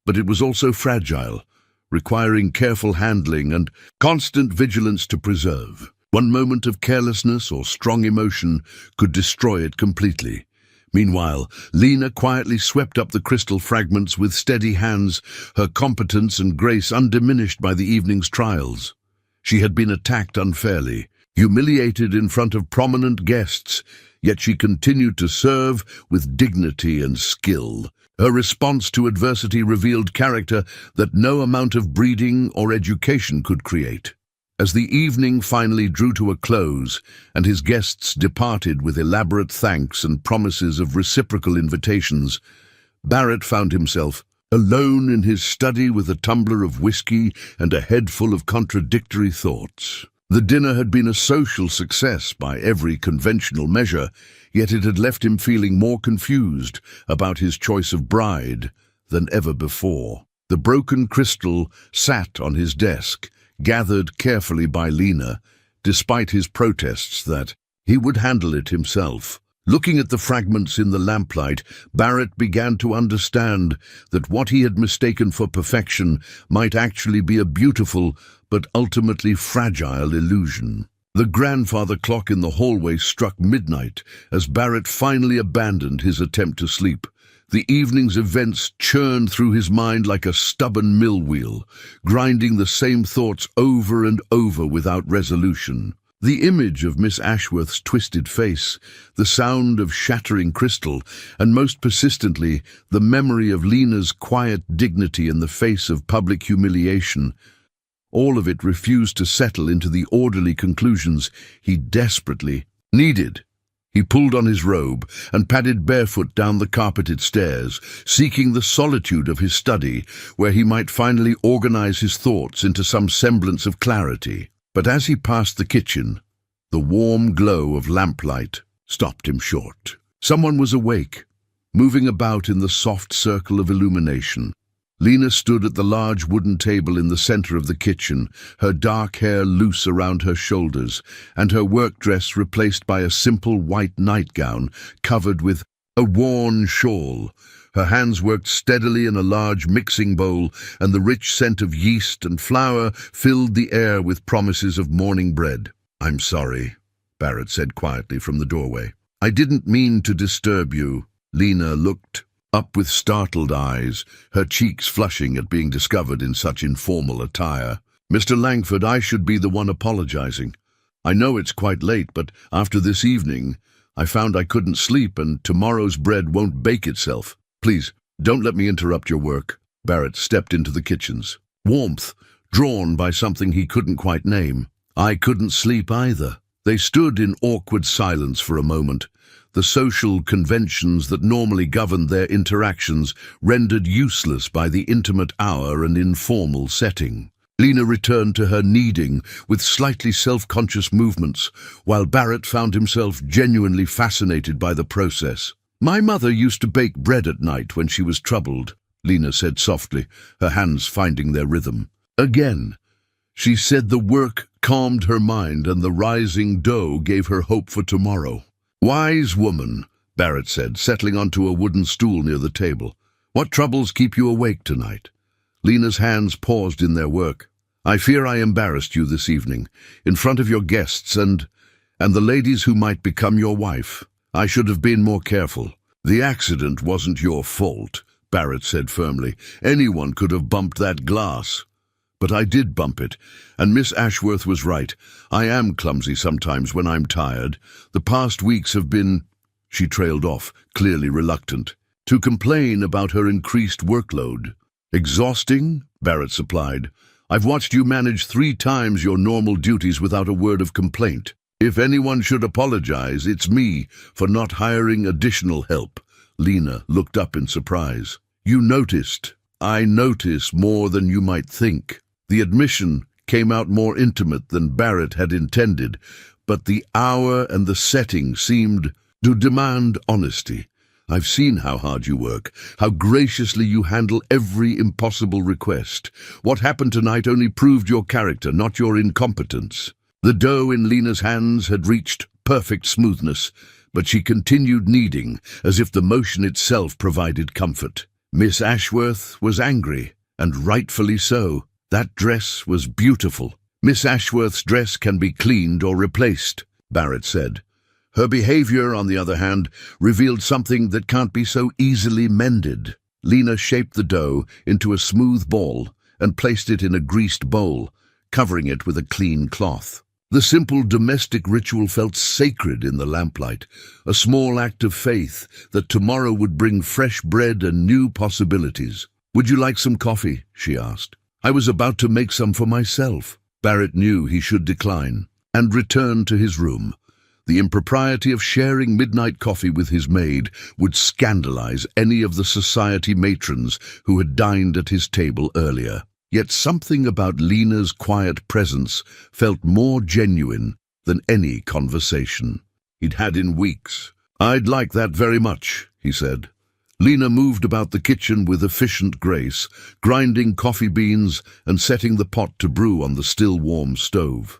But it was also fragile, requiring careful handling and constant vigilance to preserve. One moment of carelessness or strong emotion could destroy it completely. Meanwhile, Lena quietly swept up the crystal fragments with steady hands, her competence and grace undiminished by the evening's trials. She had been attacked unfairly, humiliated in front of prominent guests, yet she continued to serve with dignity and skill. Her response to adversity revealed character that no amount of breeding or education could create. As the evening finally drew to a close and his guests departed with elaborate thanks and promises of reciprocal invitations, Barrett found himself alone in his study with a tumbler of whiskey and a head full of contradictory thoughts. The dinner had been a social success by every conventional measure, yet it had left him feeling more confused about his choice of bride than ever before. The broken crystal sat on his desk, gathered carefully by Lena, despite his protests that he would handle it himself. Looking at the fragments in the lamplight, Barrett began to understand that what he had mistaken for perfection might actually be a beautiful but ultimately fragile illusion. The grandfather clock in the hallway struck midnight as Barrett finally abandoned his attempt to sleep. The evening's events churned through his mind like a stubborn mill wheel, grinding the same thoughts over and over without resolution. The image of Miss Ashworth's twisted face, the sound of shattering crystal, and most persistently, the memory of Lena's quiet dignity in the face of public humiliation, all of it refused to settle into the orderly conclusions he desperately needed. He pulled on his robe and padded barefoot down the carpeted stairs, seeking the solitude of his study, where he might finally organize his thoughts into some semblance of clarity. But as he passed the kitchen, the warm glow of lamplight stopped him short. Someone was awake, moving about in the soft circle of illumination. Lena stood at the large wooden table in the center of the kitchen, her dark hair loose around her shoulders, and her work dress replaced by a simple white nightgown covered with a worn shawl. Her hands worked steadily in a large mixing bowl, and the rich scent of yeast and flour filled the air with promises of morning bread. "I'm sorry," Barrett said quietly from the doorway. "I didn't mean to disturb you." Lena looked up with startled eyes, her cheeks flushing at being discovered in such informal attire. "Mr. Langford, I should be the one apologizing. I know it's quite late, but after this evening, I found I couldn't sleep and tomorrow's bread won't bake itself. Please, don't let me interrupt your work." Barrett stepped into the kitchens, warmth drawn by something he couldn't quite name. "I couldn't sleep either." They stood in awkward silence for a moment, the social conventions that normally governed their interactions rendered useless by the intimate hour and informal setting. Lena returned to her kneading with slightly self-conscious movements, while Barrett found himself genuinely fascinated by the process. "My mother used to bake bread at night when she was troubled," Lena said softly, her hands finding their rhythm. Again, she said the work calmed her mind and the rising dough gave her hope for tomorrow. "Wise woman," Barrett said, settling onto a wooden stool near the table. "What troubles keep you awake tonight?" Lena's hands paused in their work. "I fear I embarrassed you this evening, in front of your guests and the ladies who might become your wife. I should have been more careful." "The accident wasn't your fault," Barrett said firmly. "Anyone could have bumped that glass." "But I did bump it, and Miss Ashworth was right. I am clumsy sometimes when I'm tired. The past weeks have been—" She trailed off, clearly reluctant to complain about her increased workload. "Exhausting?" Barrett supplied. "I've watched you manage 3 times your normal duties without a word of complaint. If anyone should apologize, it's me for not hiring additional help." Lena looked up in surprise. "You noticed." "I notice more than you might think." The admission came out more intimate than Barrett had intended, but the hour and the setting seemed to demand honesty. "I've seen how hard you work, how graciously you handle every impossible request. What happened tonight only proved your character, not your incompetence." The dough in Lena's hands had reached perfect smoothness, but she continued kneading, as if the motion itself provided comfort. Miss Ashworth was angry, and rightfully so. That dress was beautiful. Miss Ashworth's dress can be cleaned or replaced, Barrett said. Her behavior, on the other hand, revealed something that can't be so easily mended. Lena shaped the dough into a smooth ball and placed it in a greased bowl, covering it with a clean cloth. The simple domestic ritual felt sacred in the lamplight, a small act of faith that tomorrow would bring fresh bread and new possibilities. "Would you like some coffee?" she asked. "I was about to make some for myself." Barrett knew he should decline, and returned to his room. The impropriety of sharing midnight coffee with his maid would scandalize any of the society matrons who had dined at his table earlier. Yet something about Lena's quiet presence felt more genuine than any conversation he'd had in weeks. "I'd like that very much," he said. Lena moved about the kitchen with efficient grace, grinding coffee beans and setting the pot to brew on the still warm stove.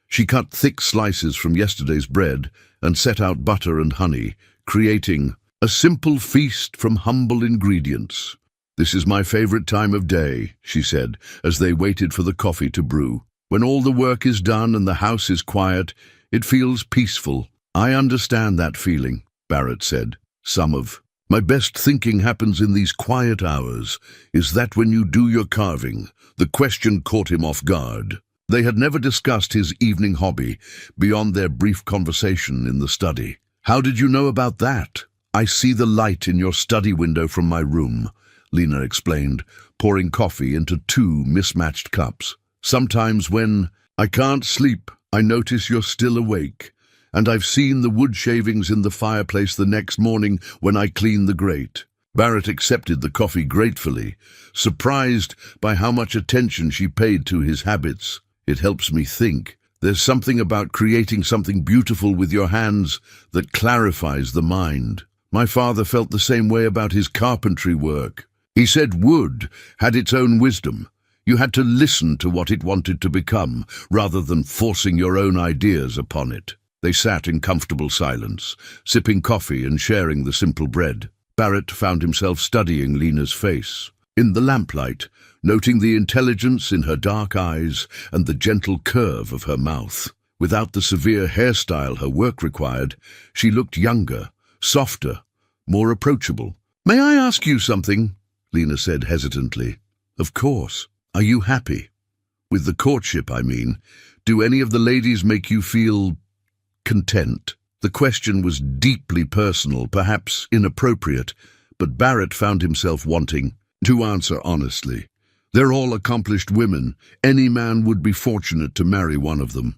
She cut thick slices from yesterday's bread and set out butter and honey, creating a simple feast from humble ingredients. "This is my favorite time of day," she said, as they waited for the coffee to brew. "When all the work is done and the house is quiet, it feels peaceful." "I understand that feeling," Barrett said. "Some of my best thinking happens in these quiet hours. Is that when you do your carving?" The question caught him off guard. They had never discussed his evening hobby beyond their brief conversation in the study. "How did you know about that?" "I see the light in your study window from my room," Lena explained, pouring coffee into 2 mismatched cups. "Sometimes when I can't sleep, I notice you're still awake, and I've seen the wood shavings in the fireplace the next morning when I clean the grate." Barrett accepted the coffee gratefully, surprised by how much attention she paid to his habits. "It helps me think. There's something about creating something beautiful with your hands that clarifies the mind. My father felt the same way about his carpentry work. He said wood had its own wisdom. You had to listen to what it wanted to become, rather than forcing your own ideas upon it." They sat in comfortable silence, sipping coffee and sharing the simple bread. Barrett found himself studying Lena's face. In the lamplight, noting the intelligence in her dark eyes and the gentle curve of her mouth. Without the severe hairstyle her work required, she looked younger, softer, more approachable. "May I ask you something?" Lena said hesitantly. "Of course. Are you happy? With the courtship, I mean. Do any of the ladies make you feel content?" The question was deeply personal, perhaps inappropriate, but Barrett found himself wanting to answer honestly. "They're all accomplished women. Any man would be fortunate to marry one of them."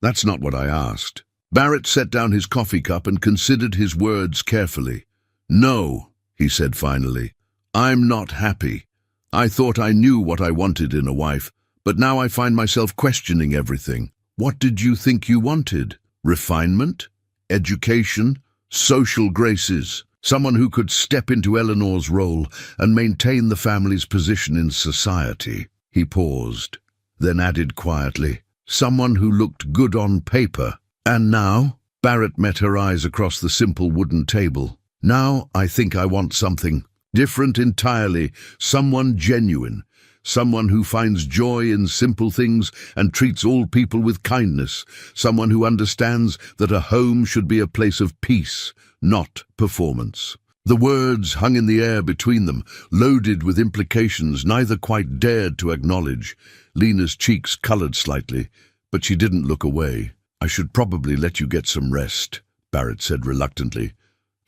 "That's not what I asked." Barrett set down his coffee cup and considered his words carefully. "No," he said finally. "I'm not happy. I thought I knew what I wanted in a wife, but now I find myself questioning everything. What did you think you wanted? Refinement? Education? Social graces? Someone who could step into Eleanor's role and maintain the family's position in society." He paused, then added quietly, "Someone who looked good on paper. And now?" Barrett met her eyes across the simple wooden table. "Now I think I want something different entirely, someone genuine, someone who finds joy in simple things and treats all people with kindness, someone who understands that a home should be a place of peace, not performance." The words hung in the air between them, loaded with implications neither quite dared to acknowledge. Lena's cheeks colored slightly, but she didn't look away. "I should probably let you get some rest," Barrett said reluctantly,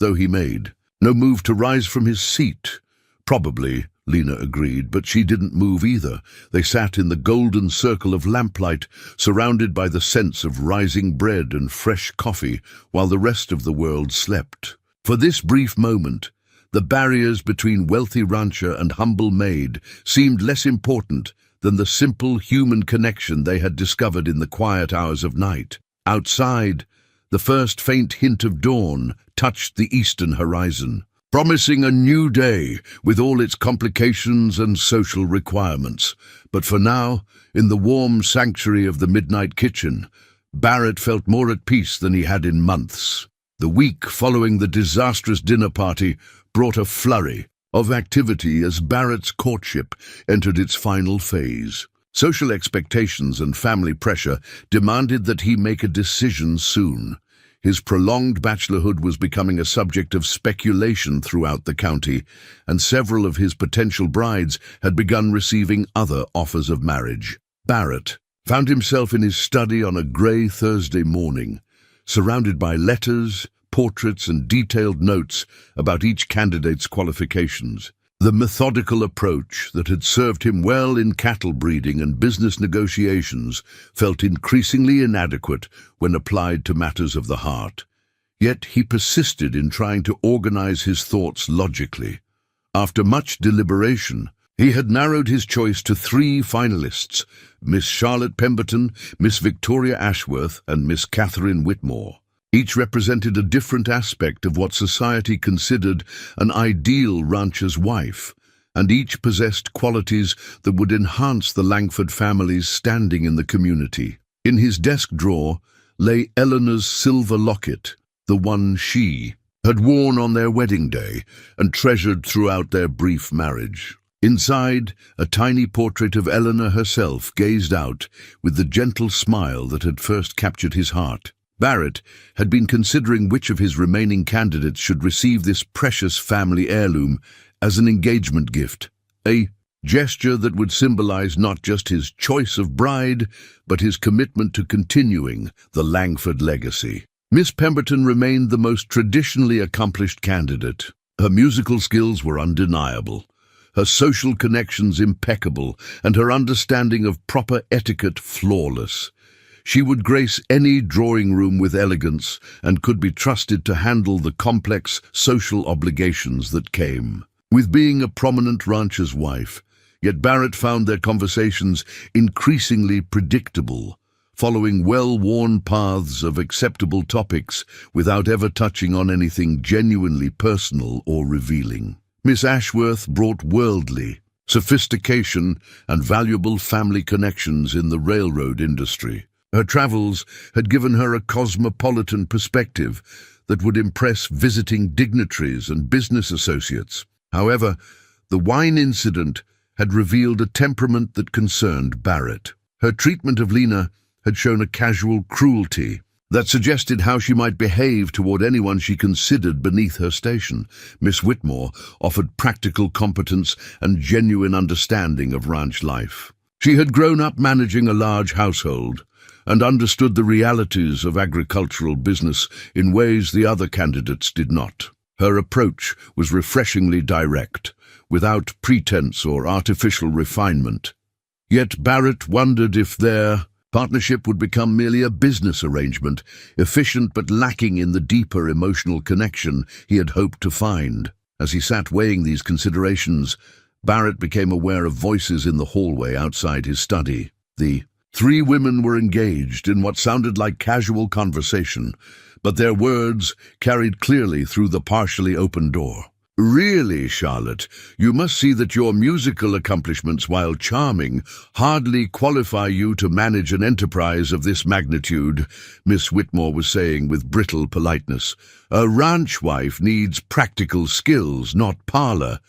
though he made no move to rise from his seat. "Probably," Lena agreed, but she didn't move either. They sat in the golden circle of lamplight, surrounded by the scents of rising bread and fresh coffee, while the rest of the world slept. For this brief moment, the barriers between wealthy rancher and humble maid seemed less important than the simple human connection they had discovered in the quiet hours of night. Outside, the first faint hint of dawn touched the eastern horizon. promising a new day with all its complications and social requirements. But for now, in the warm sanctuary of the midnight kitchen, Barrett felt more at peace than he had in months. The week following the disastrous dinner party brought a flurry of activity as Barrett's courtship entered its final phase. Social expectations and family pressure demanded that he make a decision soon. His prolonged bachelorhood was becoming a subject of speculation throughout the county, and several of his potential brides had begun receiving other offers of marriage. Barrett found himself in his study on a grey Thursday morning, surrounded by letters, portraits, and detailed notes about each candidate's qualifications. The methodical approach that had served him well in cattle breeding and business negotiations felt increasingly inadequate when applied to matters of the heart. Yet he persisted in trying to organize his thoughts logically. After much deliberation, he had narrowed his choice to 3 finalists: Miss Charlotte Pemberton, Miss Victoria Ashworth, and Miss Catherine Whitmore. Each represented a different aspect of what society considered an ideal rancher's wife, and each possessed qualities that would enhance the Langford family's standing in the community. In his desk drawer lay Eleanor's silver locket, the one she had worn on their wedding day and treasured throughout their brief marriage. Inside, a tiny portrait of Eleanor herself gazed out with the gentle smile that had first captured his heart. Barrett had been considering which of his remaining candidates should receive this precious family heirloom as an engagement gift, a gesture that would symbolize not just his choice of bride, but his commitment to continuing the Langford legacy. Miss Pemberton remained the most traditionally accomplished candidate. Her musical skills were undeniable, her social connections impeccable, and her understanding of proper etiquette flawless. She would grace any drawing room with elegance and could be trusted to handle the complex social obligations that came with being a prominent rancher's wife. Yet Barrett found their conversations increasingly predictable, following well-worn paths of acceptable topics without ever touching on anything genuinely personal or revealing. Miss Ashworth brought worldly sophistication and valuable family connections in the railroad industry. Her travels had given her a cosmopolitan perspective that would impress visiting dignitaries and business associates. However, the wine incident had revealed a temperament that concerned Barrett. Her treatment of Lena had shown a casual cruelty that suggested how she might behave toward anyone she considered beneath her station. Miss Whitmore offered practical competence and genuine understanding of ranch life. She had grown up managing a large household and understood the realities of agricultural business in ways the other candidates did not. Her approach was refreshingly direct, without pretense or artificial refinement. Yet Barrett wondered if their partnership would become merely a business arrangement, efficient but lacking in the deeper emotional connection he had hoped to find. As he sat weighing these considerations, Barrett became aware of voices in the hallway outside his study. The 3 women were engaged in what sounded like casual conversation, but their words carried clearly through the partially open door. "Really, Charlotte, you must see that your musical accomplishments, while charming, hardly qualify you to manage an enterprise of this magnitude," Miss Whitmore was saying with brittle politeness. "A ranch wife needs practical skills, not parlor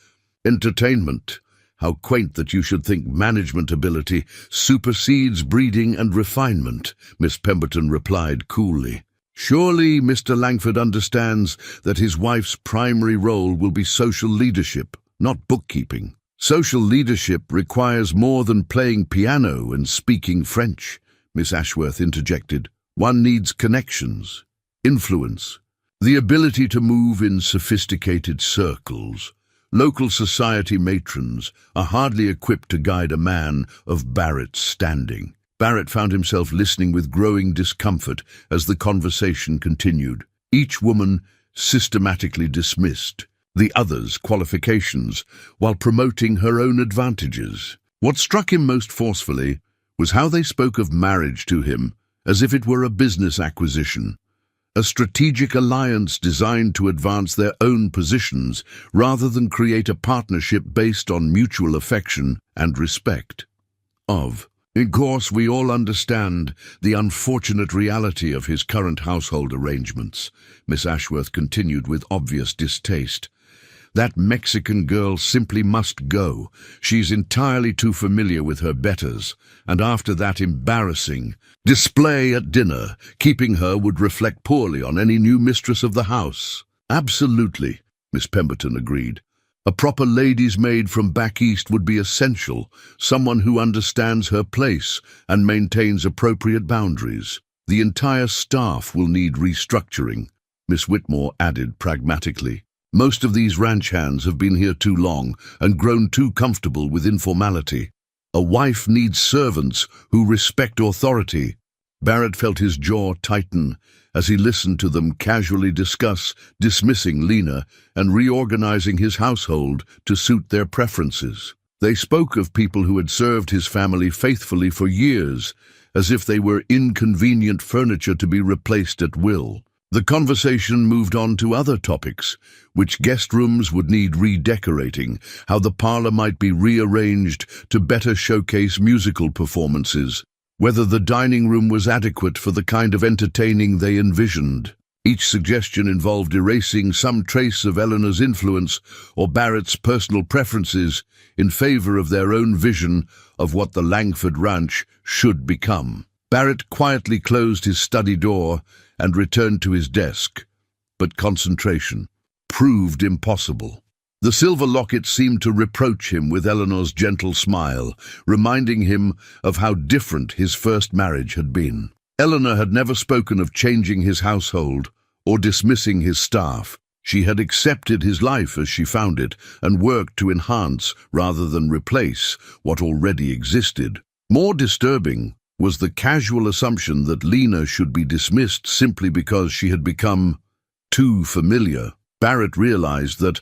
entertainment." "How quaint that you should think management ability supersedes breeding and refinement," Miss Pemberton replied coolly. "Surely Mr. Langford understands that his wife's primary role will be social leadership, not bookkeeping." "Social leadership requires more than playing piano and speaking French," Miss Ashworth interjected. "One needs connections, influence, the ability to move in sophisticated circles. Local society matrons are hardly equipped to guide a man of Barrett's standing." Barrett found himself listening with growing discomfort as the conversation continued. Each woman systematically dismissed the other's qualifications while promoting her own advantages. What struck him most forcefully was how they spoke of marriage to him as if it were a business acquisition. a strategic alliance designed to advance their own positions rather than create a partnership based on mutual affection and respect. Of course, we all understand the unfortunate reality of his current household arrangements, Miss Ashworth continued with obvious distaste. That Mexican girl simply must go. She's entirely too familiar with her betters, and after that embarrassing display at dinner, keeping her would reflect poorly on any new mistress of the house. Absolutely, Miss Pemberton agreed. A proper lady's maid from back east would be essential, someone who understands her place and maintains appropriate boundaries. The entire staff will need restructuring, Miss Whitmore added pragmatically. Most of these ranch hands have been here too long and grown too comfortable with informality. A wife needs servants who respect authority. Barrett felt his jaw tighten as he listened to them casually discuss dismissing Lena and reorganizing his household to suit their preferences. They spoke of people who had served his family faithfully for years, as if they were inconvenient furniture to be replaced at will. The conversation moved on to other topics, which guest rooms would need redecorating, how the parlor might be rearranged to better showcase musical performances, whether the dining room was adequate for the kind of entertaining they envisioned. Each suggestion involved erasing some trace of Eleanor's influence or Barrett's personal preferences in favor of their own vision of what the Langford Ranch should become. Barrett quietly closed his study door and returned to his desk, but concentration proved impossible. The silver locket seemed to reproach him with Eleanor's gentle smile, reminding him of how different his first marriage had been. Eleanor had never spoken of changing his household or dismissing his staff. She had accepted his life as she found it and worked to enhance rather than replace what already existed. More disturbing was the casual assumption that Lena should be dismissed simply because she had become too familiar. Barrett realized that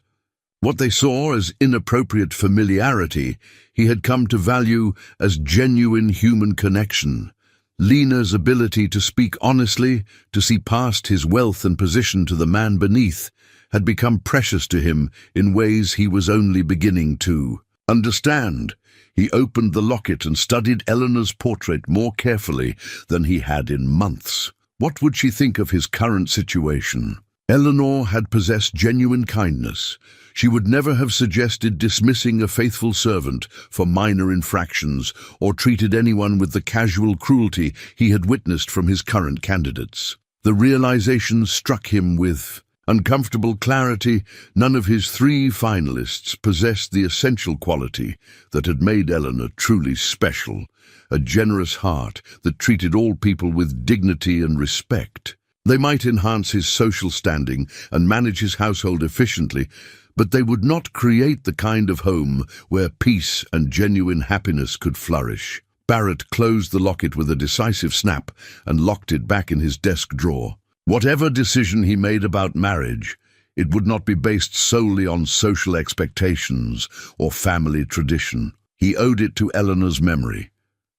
what they saw as inappropriate familiarity, he had come to value as genuine human connection. Lena's ability to speak honestly, to see past his wealth and position to the man beneath, had become precious to him in ways he was only beginning to understand. He opened the locket and studied Eleanor's portrait more carefully than he had in months. What would she think of his current situation? Eleanor had possessed genuine kindness. She would never have suggested dismissing a faithful servant for minor infractions or treated anyone with the casual cruelty he had witnessed from his current candidates. The realization struck him with uncomfortable clarity. None of his three finalists possessed the essential quality that had made Eleanor truly special, a generous heart that treated all people with dignity and respect. They might enhance his social standing and manage his household efficiently, but they would not create the kind of home where peace and genuine happiness could flourish. Barrett closed the locket with a decisive snap and locked it back in his desk drawer. Whatever decision he made about marriage, it would not be based solely on social expectations or family tradition. He owed it to Eleanor's memory,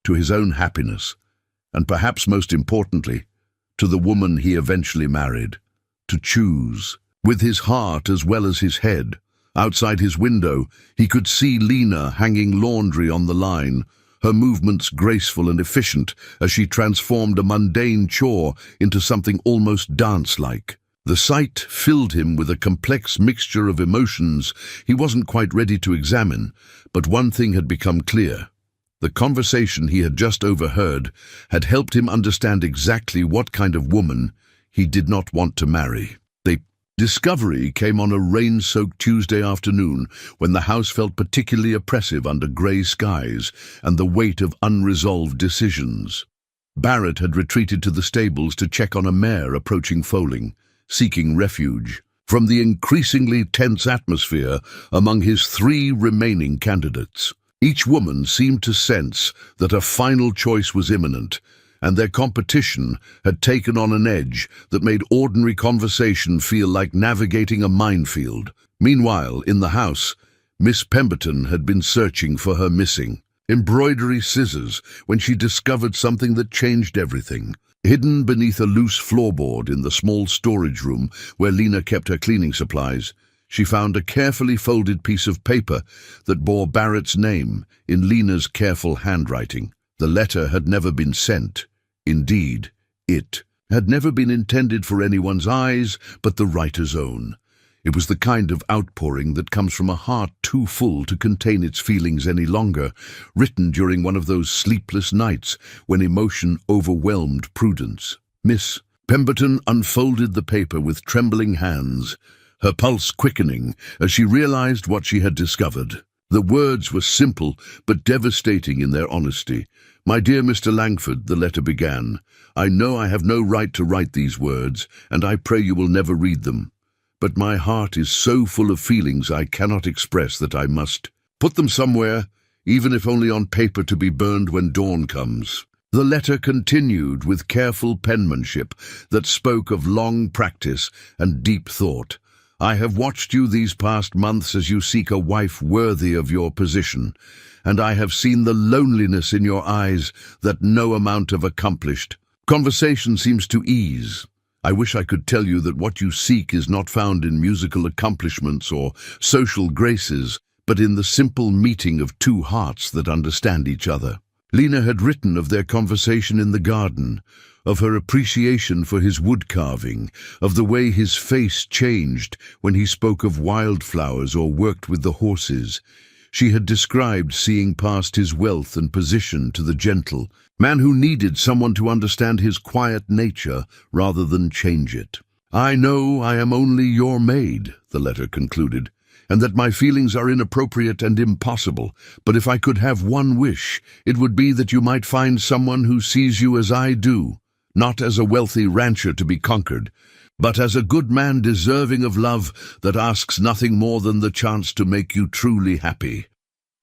to his own happiness, and perhaps most importantly, to the woman he eventually married, to choose, with his heart as well as his head. Outside his window, he could see Lena hanging laundry on the line, her movements graceful and efficient as she transformed a mundane chore into something almost dance-like. The sight filled him with a complex mixture of emotions he wasn't quite ready to examine, but one thing had become clear. The conversation he had just overheard had helped him understand exactly what kind of woman he did not want to marry. The discovery came on a rain-soaked Tuesday afternoon when the house felt particularly oppressive under grey skies and the weight of unresolved decisions. Barrett had retreated to the stables to check on a mare approaching foaling, seeking refuge from the increasingly tense atmosphere among his three remaining candidates. Each woman seemed to sense that a final choice was imminent, and their competition had taken on an edge that made ordinary conversation feel like navigating a minefield. Meanwhile, in the house, Miss Pemberton had been searching for her missing. embroidery scissors, when she discovered something that changed everything. Hidden beneath a loose floorboard in the small storage room where Lena kept her cleaning supplies, she found a carefully folded piece of paper that bore Barrett's name in Lena's careful handwriting. The letter had never been sent. Indeed, it had never been intended for anyone's eyes but the writer's own. It was the kind of outpouring that comes from a heart too full to contain its feelings any longer, written during one of those sleepless nights when emotion overwhelmed prudence. Miss Pemberton unfolded the paper with trembling hands, her pulse quickening as she realized what she had discovered. The words were simple but devastating in their honesty. "My dear Mr. Langford," the letter began, "I know I have no right to write these words, and I pray you will never read them. But my heart is so full of feelings I cannot express that I must put them somewhere, even if only on paper to be burned when dawn comes." The letter continued with careful penmanship that spoke of long practice and deep thought. "I have watched you these past months as you seek a wife worthy of your position, and I have seen the loneliness in your eyes that no amount of accomplished conversation seems to ease. I wish I could tell you that what you seek is not found in musical accomplishments or social graces, but in the simple meeting of two hearts that understand each other." Lena had written of their conversation in the garden, of her appreciation for his wood carving, of the way his face changed when he spoke of wildflowers or worked with the horses. She had described seeing past his wealth and position to the gentle man who needed someone to understand his quiet nature rather than change it. "I know I am only your maid," the letter concluded, "and that my feelings are inappropriate and impossible, but if I could have one wish, it would be that you might find someone who sees you as I do, not as a wealthy rancher to be conquered, but as a good man deserving of love that asks nothing more than the chance to make you truly happy."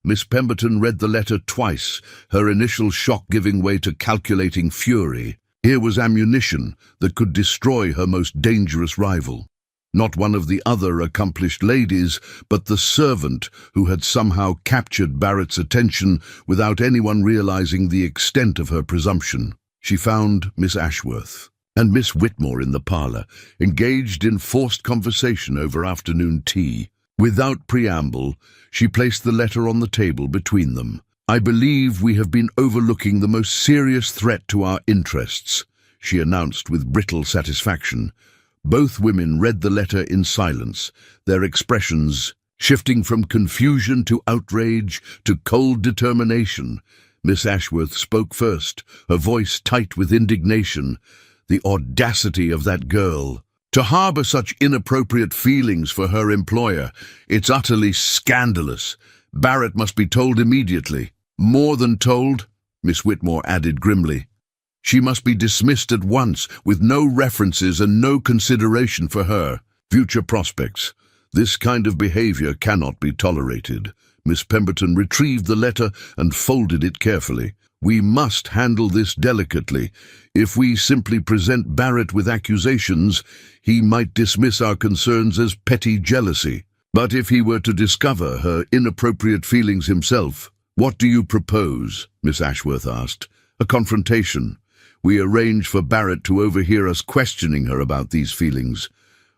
Miss Pemberton read the letter twice, her initial shock giving way to calculating fury. Here was ammunition that could destroy her most dangerous rival. Not one of the other accomplished ladies, but the servant who had somehow captured Barrett's attention without anyone realizing the extent of her presumption. She found Miss Ashworth and Miss Whitmore in the parlor, engaged in forced conversation over afternoon tea. Without preamble, she placed the letter on the table between them. "I believe we have been overlooking the most serious threat to our interests," she announced with brittle satisfaction. Both women read the letter in silence, their expressions shifting from confusion to outrage to cold determination. Miss Ashworth spoke first, her voice tight with indignation. The audacity of that girl! To harbor such inappropriate feelings for her employer, it's utterly scandalous. Barrett must be told immediately. More than told, Miss Whitmore added grimly. She must be dismissed at once, with no references and no consideration for her future prospects. This kind of behavior cannot be tolerated. Miss Pemberton retrieved the letter and folded it carefully. "We must handle this delicately. If we simply present Barrett with accusations, he might dismiss our concerns as petty jealousy. But if he were to discover her inappropriate feelings himself, what do you propose?" Miss Ashworth asked. "A confrontation. We arrange for Barrett to overhear us questioning her about these feelings.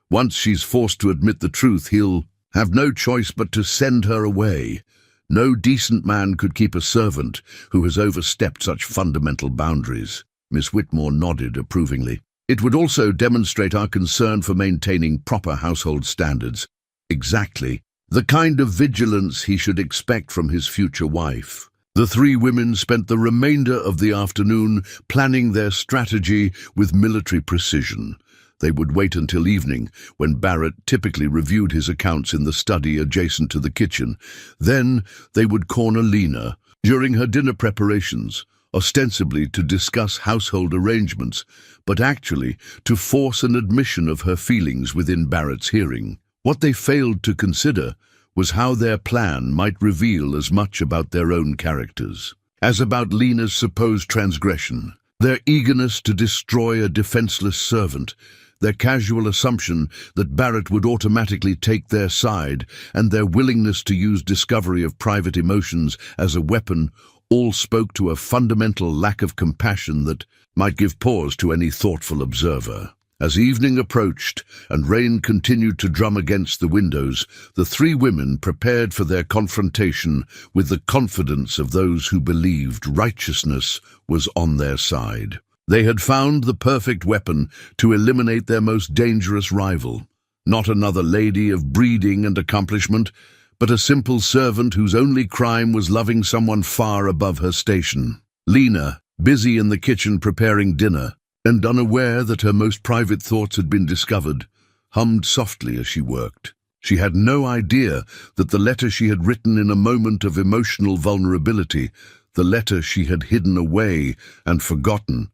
Once she's forced to admit the truth, he'll have no choice but to send her away. No decent man could keep a servant who has overstepped such fundamental boundaries." Miss Whitmore nodded approvingly. "It would also demonstrate our concern for maintaining proper household standards. Exactly the kind of vigilance he should expect from his future wife." The three women spent the remainder of the afternoon planning their strategy with military precision. They would wait until evening, when Barrett typically reviewed his accounts in the study adjacent to the kitchen. Then they would corner Lena during her dinner preparations, ostensibly to discuss household arrangements, but actually to force an admission of her feelings within Barrett's hearing. What they failed to consider was how their plan might reveal as much about their own characters as about Lena's supposed transgression. Their eagerness to destroy a defenseless servant, their casual assumption that Barrett would automatically take their side, and their willingness to use discovery of private emotions as a weapon, all spoke to a fundamental lack of compassion that might give pause to any thoughtful observer. As evening approached and rain continued to drum against the windows, the three women prepared for their confrontation with the confidence of those who believed righteousness was on their side. They had found the perfect weapon to eliminate their most dangerous rival. Not another lady of breeding and accomplishment, but a simple servant whose only crime was loving someone far above her station. Lena, busy in the kitchen preparing dinner, and unaware that her most private thoughts had been discovered, hummed softly as she worked. She had no idea that the letter she had written in a moment of emotional vulnerability, the letter she had hidden away and forgotten,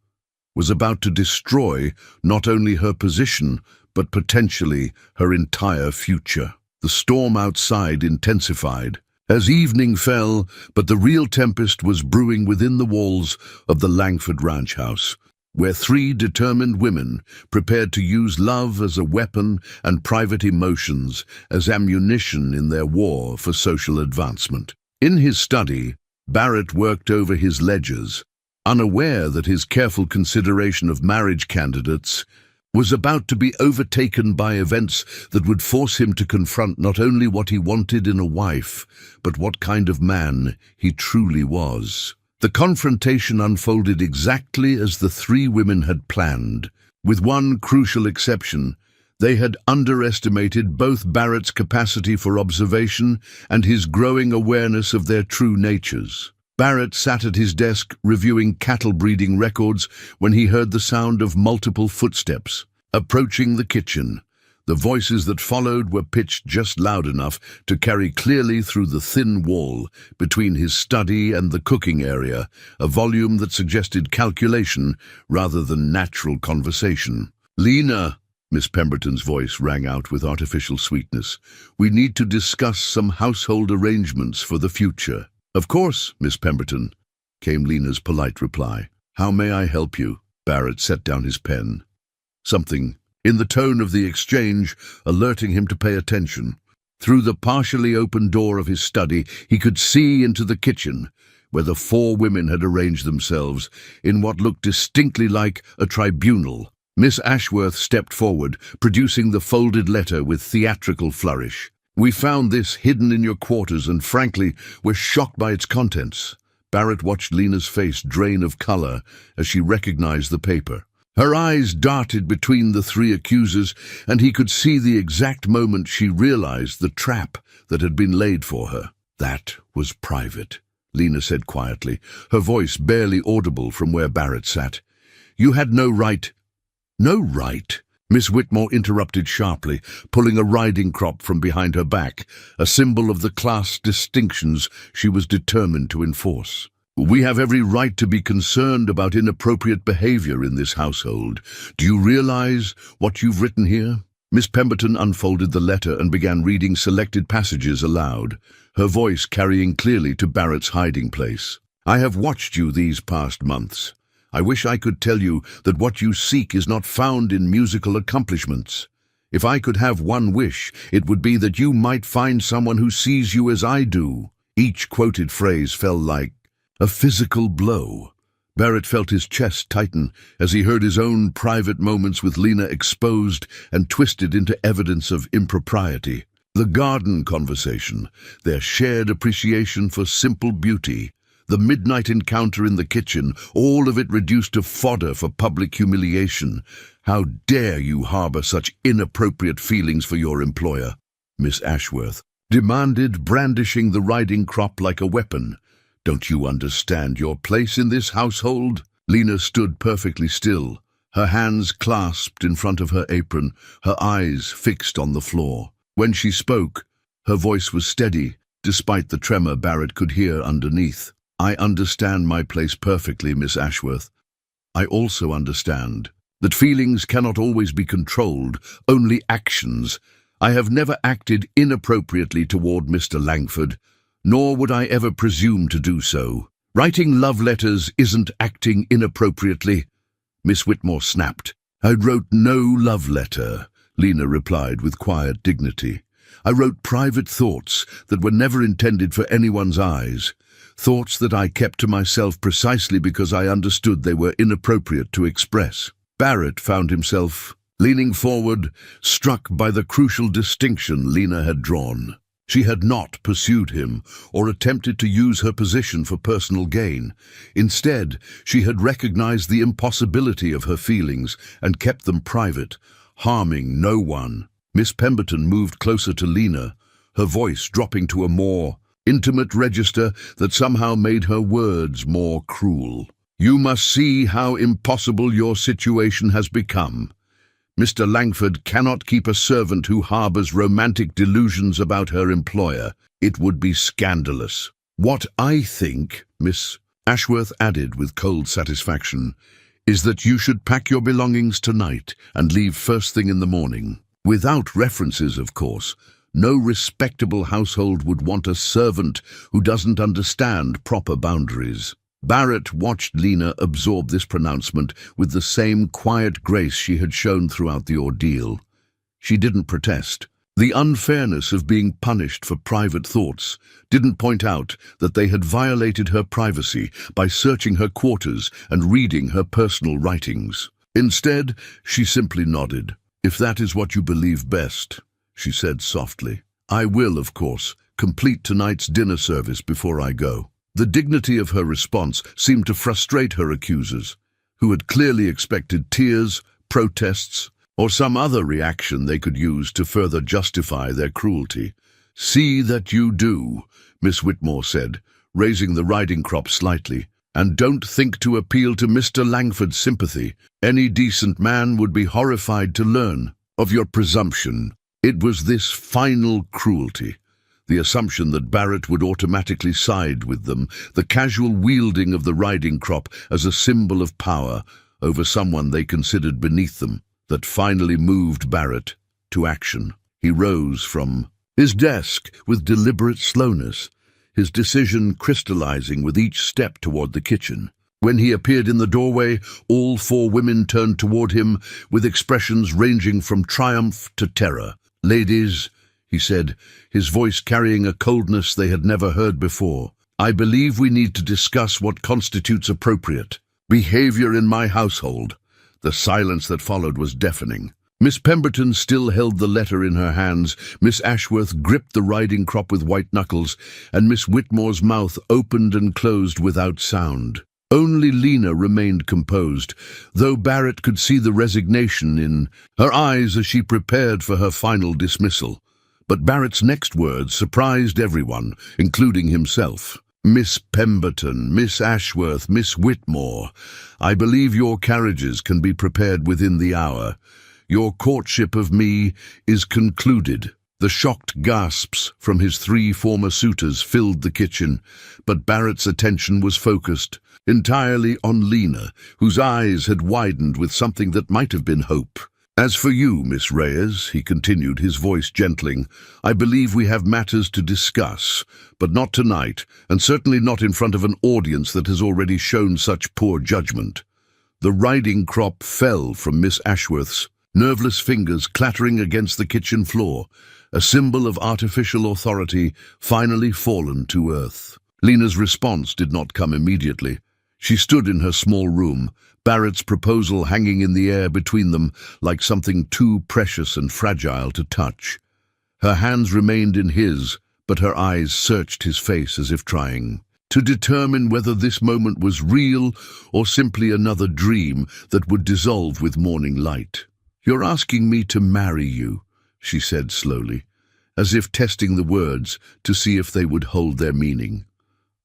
was about to destroy not only her position, but potentially her entire future. The storm outside intensified as evening fell, but the real tempest was brewing within the walls of the Langford ranch house, where three determined women prepared to use love as a weapon and private emotions as ammunition in their war for social advancement. In his study, Barrett worked over his ledgers, unaware that his careful consideration of marriage candidates was about to be overtaken by events that would force him to confront not only what he wanted in a wife, but what kind of man he truly was. The confrontation unfolded exactly as the three women had planned. With one crucial exception, they had underestimated both Barrett's capacity for observation and his growing awareness of their true natures. Barrett sat at his desk reviewing cattle breeding records when he heard the sound of multiple footsteps approaching the kitchen. The voices that followed were pitched just loud enough to carry clearly through the thin wall between his study and the cooking area, a volume that suggested calculation rather than natural conversation. "Lena," Miss Pemberton's voice rang out with artificial sweetness, "we need to discuss some household arrangements for the future." "Of course, Miss Pemberton," came Lena's polite reply. "How may I help you?" Barrett set down his pen. Something in the tone of the exchange alerting him to pay attention. Through the partially open door of his study, he could see into the kitchen, where the four women had arranged themselves in what looked distinctly like a tribunal. Miss Ashworth stepped forward, producing the folded letter with theatrical flourish. "We found this hidden in your quarters and, frankly, were shocked by its contents." Barrett watched Lena's face drain of color as she recognized the paper. Her eyes darted between the three accusers, and he could see the exact moment she realized the trap that had been laid for her. "That was private," Lena said quietly, her voice barely audible from where Barrett sat. "You had no right—" "No right?" Miss Whitmore interrupted sharply, pulling a riding crop from behind her back, a symbol of the class distinctions she was determined to enforce. "We have every right to be concerned about inappropriate behavior in this household. Do you realize what you've written here?" Miss Pemberton unfolded the letter and began reading selected passages aloud, her voice carrying clearly to Barrett's hiding place. "I have watched you these past months. I wish I could tell you that what you seek is not found in musical accomplishments. If I could have one wish, it would be that you might find someone who sees you as I do." Each quoted phrase fell like a physical blow. Barrett felt his chest tighten as he heard his own private moments with Lena exposed and twisted into evidence of impropriety. The garden conversation, their shared appreciation for simple beauty, the midnight encounter in the kitchen, all of it reduced to fodder for public humiliation. "How dare you harbor such inappropriate feelings for your employer?" Miss Ashworth demanded, brandishing the riding crop like a weapon. "Don't you understand your place in this household?" Lena stood perfectly still, her hands clasped in front of her apron, her eyes fixed on the floor. When she spoke, her voice was steady, despite the tremor Barrett could hear underneath. "I understand my place perfectly, Miss Ashworth. I also understand that feelings cannot always be controlled, only actions. I have never acted inappropriately toward Mr. Langford, nor would I ever presume to do so. Writing love letters isn't acting inappropriately," Miss Whitmore snapped. "I wrote no love letter," Lena replied with quiet dignity. "I wrote private thoughts that were never intended for anyone's eyes. thoughts that I kept to myself precisely because I understood they were inappropriate to express. Barrett found himself leaning forward, struck by the crucial distinction Lena had drawn. She had not pursued him or attempted to use her position for personal gain. Instead, she had recognized the impossibility of her feelings and kept them private, harming no one. Miss Pemberton moved closer to Lena, her voice dropping to a more intimate register that somehow made her words more cruel. "You must see how impossible your situation has become. Mr. Langford cannot keep a servant who harbors romantic delusions about her employer. It would be scandalous." "What I think," Miss Ashworth added with cold satisfaction, "is that you should pack your belongings tonight and leave first thing in the morning. Without references, of course. No respectable household would want a servant who doesn't understand proper boundaries." Barrett watched Lena absorb this pronouncement with the same quiet grace she had shown throughout the ordeal. She didn't protest. The unfairness of being punished for private thoughts didn't point out that they had violated her privacy by searching her quarters and reading her personal writings. Instead, she simply nodded. "If that is what you believe best," she said softly. "I will, of course, complete tonight's dinner service before I go." The dignity of her response seemed to frustrate her accusers, who had clearly expected tears, protests, or some other reaction they could use to further justify their cruelty. "See that you do," Miss Whitmore said, raising the riding crop slightly. "And don't think to appeal to Mr. Langford's sympathy. Any decent man would be horrified to learn of your presumption." It was this final cruelty, the assumption that Barrett would automatically side with them, the casual wielding of the riding crop as a symbol of power over someone they considered beneath them, that finally moved Barrett to action. He rose from his desk with deliberate slowness, his decision crystallizing with each step toward the kitchen. When he appeared in the doorway, all four women turned toward him with expressions ranging from triumph to terror. "Ladies," he said, his voice carrying a coldness they had never heard before, "I believe we need to discuss what constitutes appropriate behavior in my household." The silence that followed was deafening. Miss Pemberton still held the letter in her hands, Miss Ashworth gripped the riding crop with white knuckles, and Miss Whitmore's mouth opened and closed without sound. Only Lena remained composed, though Barrett could see the resignation in her eyes as she prepared for her final dismissal. But Barrett's next words surprised everyone, including himself. "Miss Pemberton, Miss Ashworth, Miss Whitmore, I believe your carriages can be prepared within the hour. Your courtship of me is concluded." The shocked gasps from his three former suitors filled the kitchen, but Barrett's attention was focused entirely on Lena, whose eyes had widened with something that might have been hope. "As for you, Miss Reyes," he continued, his voice gentling, "I believe we have matters to discuss, but not tonight, and certainly not in front of an audience that has already shown such poor judgment." The riding crop fell from Miss Ashworth's nerveless fingers, clattering against the kitchen floor, a symbol of artificial authority finally fallen to earth. Lena's response did not come immediately. She stood in her small room, Barrett's proposal hanging in the air between them like something too precious and fragile to touch. Her hands remained in his, but her eyes searched his face as if trying to determine whether this moment was real or simply another dream that would dissolve with morning light. "You're asking me to marry you," she said slowly, as if testing the words to see if they would hold their meaning.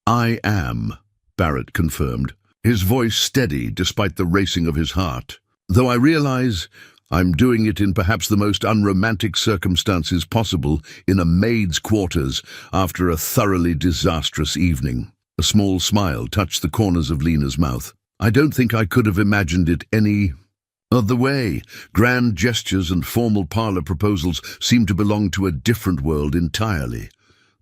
"I am," Barrett confirmed, his voice steady despite the racing of his heart. "Though I realize I'm doing it in perhaps the most unromantic circumstances possible, in a maid's quarters after a thoroughly disastrous evening." A small smile touched the corners of Lena's mouth. "I don't think I could have imagined it any other way. Grand gestures and formal parlor proposals seem to belong to a different world entirely."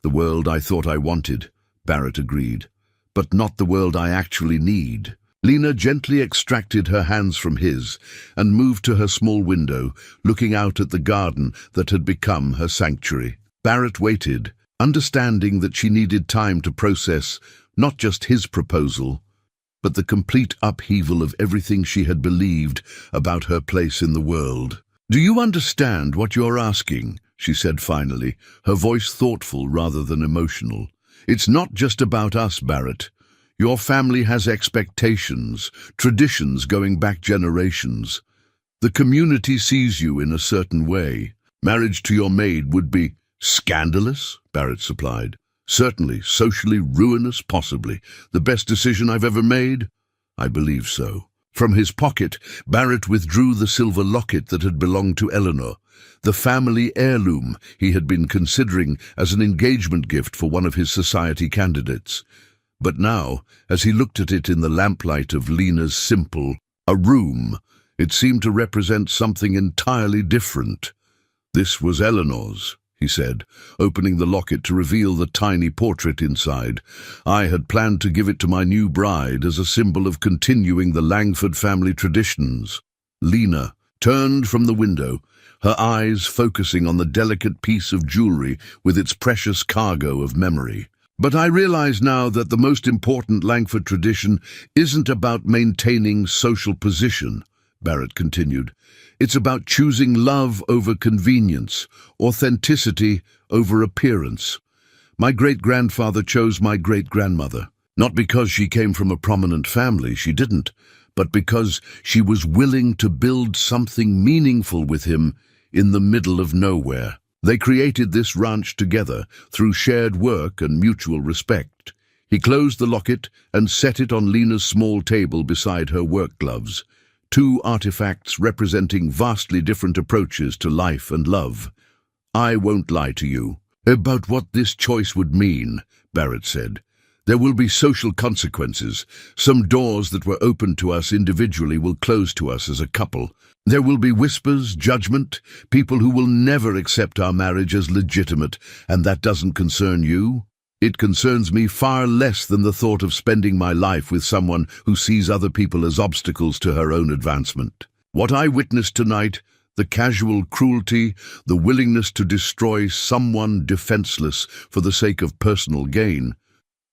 "The world I thought I wanted," Barrett agreed, "but not the world I actually need." Lena gently extracted her hands from his and moved to her small window, looking out at the garden that had become her sanctuary. Barrett waited, understanding that she needed time to process Not just his proposal, but the complete upheaval of everything she had believed about her place in the world. "Do you understand what you're asking?" she said finally, her voice thoughtful rather than emotional. "It's not just about us, Barrett. Your family has expectations, traditions going back generations. The community sees you in a certain way. Marriage to your maid would be scandalous," Barrett supplied. "Certainly, socially ruinous, possibly. The best decision I've ever made? I believe so." From his pocket, Barrett withdrew the silver locket that had belonged to Eleanor, the family heirloom he had been considering as an engagement gift for one of his society candidates. But now, as he looked at it in the lamplight of Lena's simple, a room, it seemed to represent something entirely different. "This was Eleanor's," he said, opening the locket to reveal the tiny portrait inside. "I had planned to give it to my new bride as a symbol of continuing the Langford family traditions." Lena turned from the window, her eyes focusing on the delicate piece of jewelry with its precious cargo of memory. "But I realize now that the most important Langford tradition isn't about maintaining social position," Barrett continued. "It's about choosing love over convenience, authenticity over appearance. My great-grandfather chose my great-grandmother, not because she came from a prominent family, she didn't, but because she was willing to build something meaningful with him in the middle of nowhere. They created this ranch together through shared work and mutual respect." He closed the locket and set it on Lena's small table beside her work gloves, two artifacts representing vastly different approaches to life and love. "I won't lie to you about what this choice would mean," Barrett said. "There will be social consequences. Some doors that were open to us individually will close to us as a couple. There will be whispers, judgment, people who will never accept our marriage as legitimate, and that doesn't concern you. It concerns me far less than the thought of spending my life with someone who sees other people as obstacles to her own advancement. What I witnessed tonight, the casual cruelty, the willingness to destroy someone defenseless for the sake of personal gain,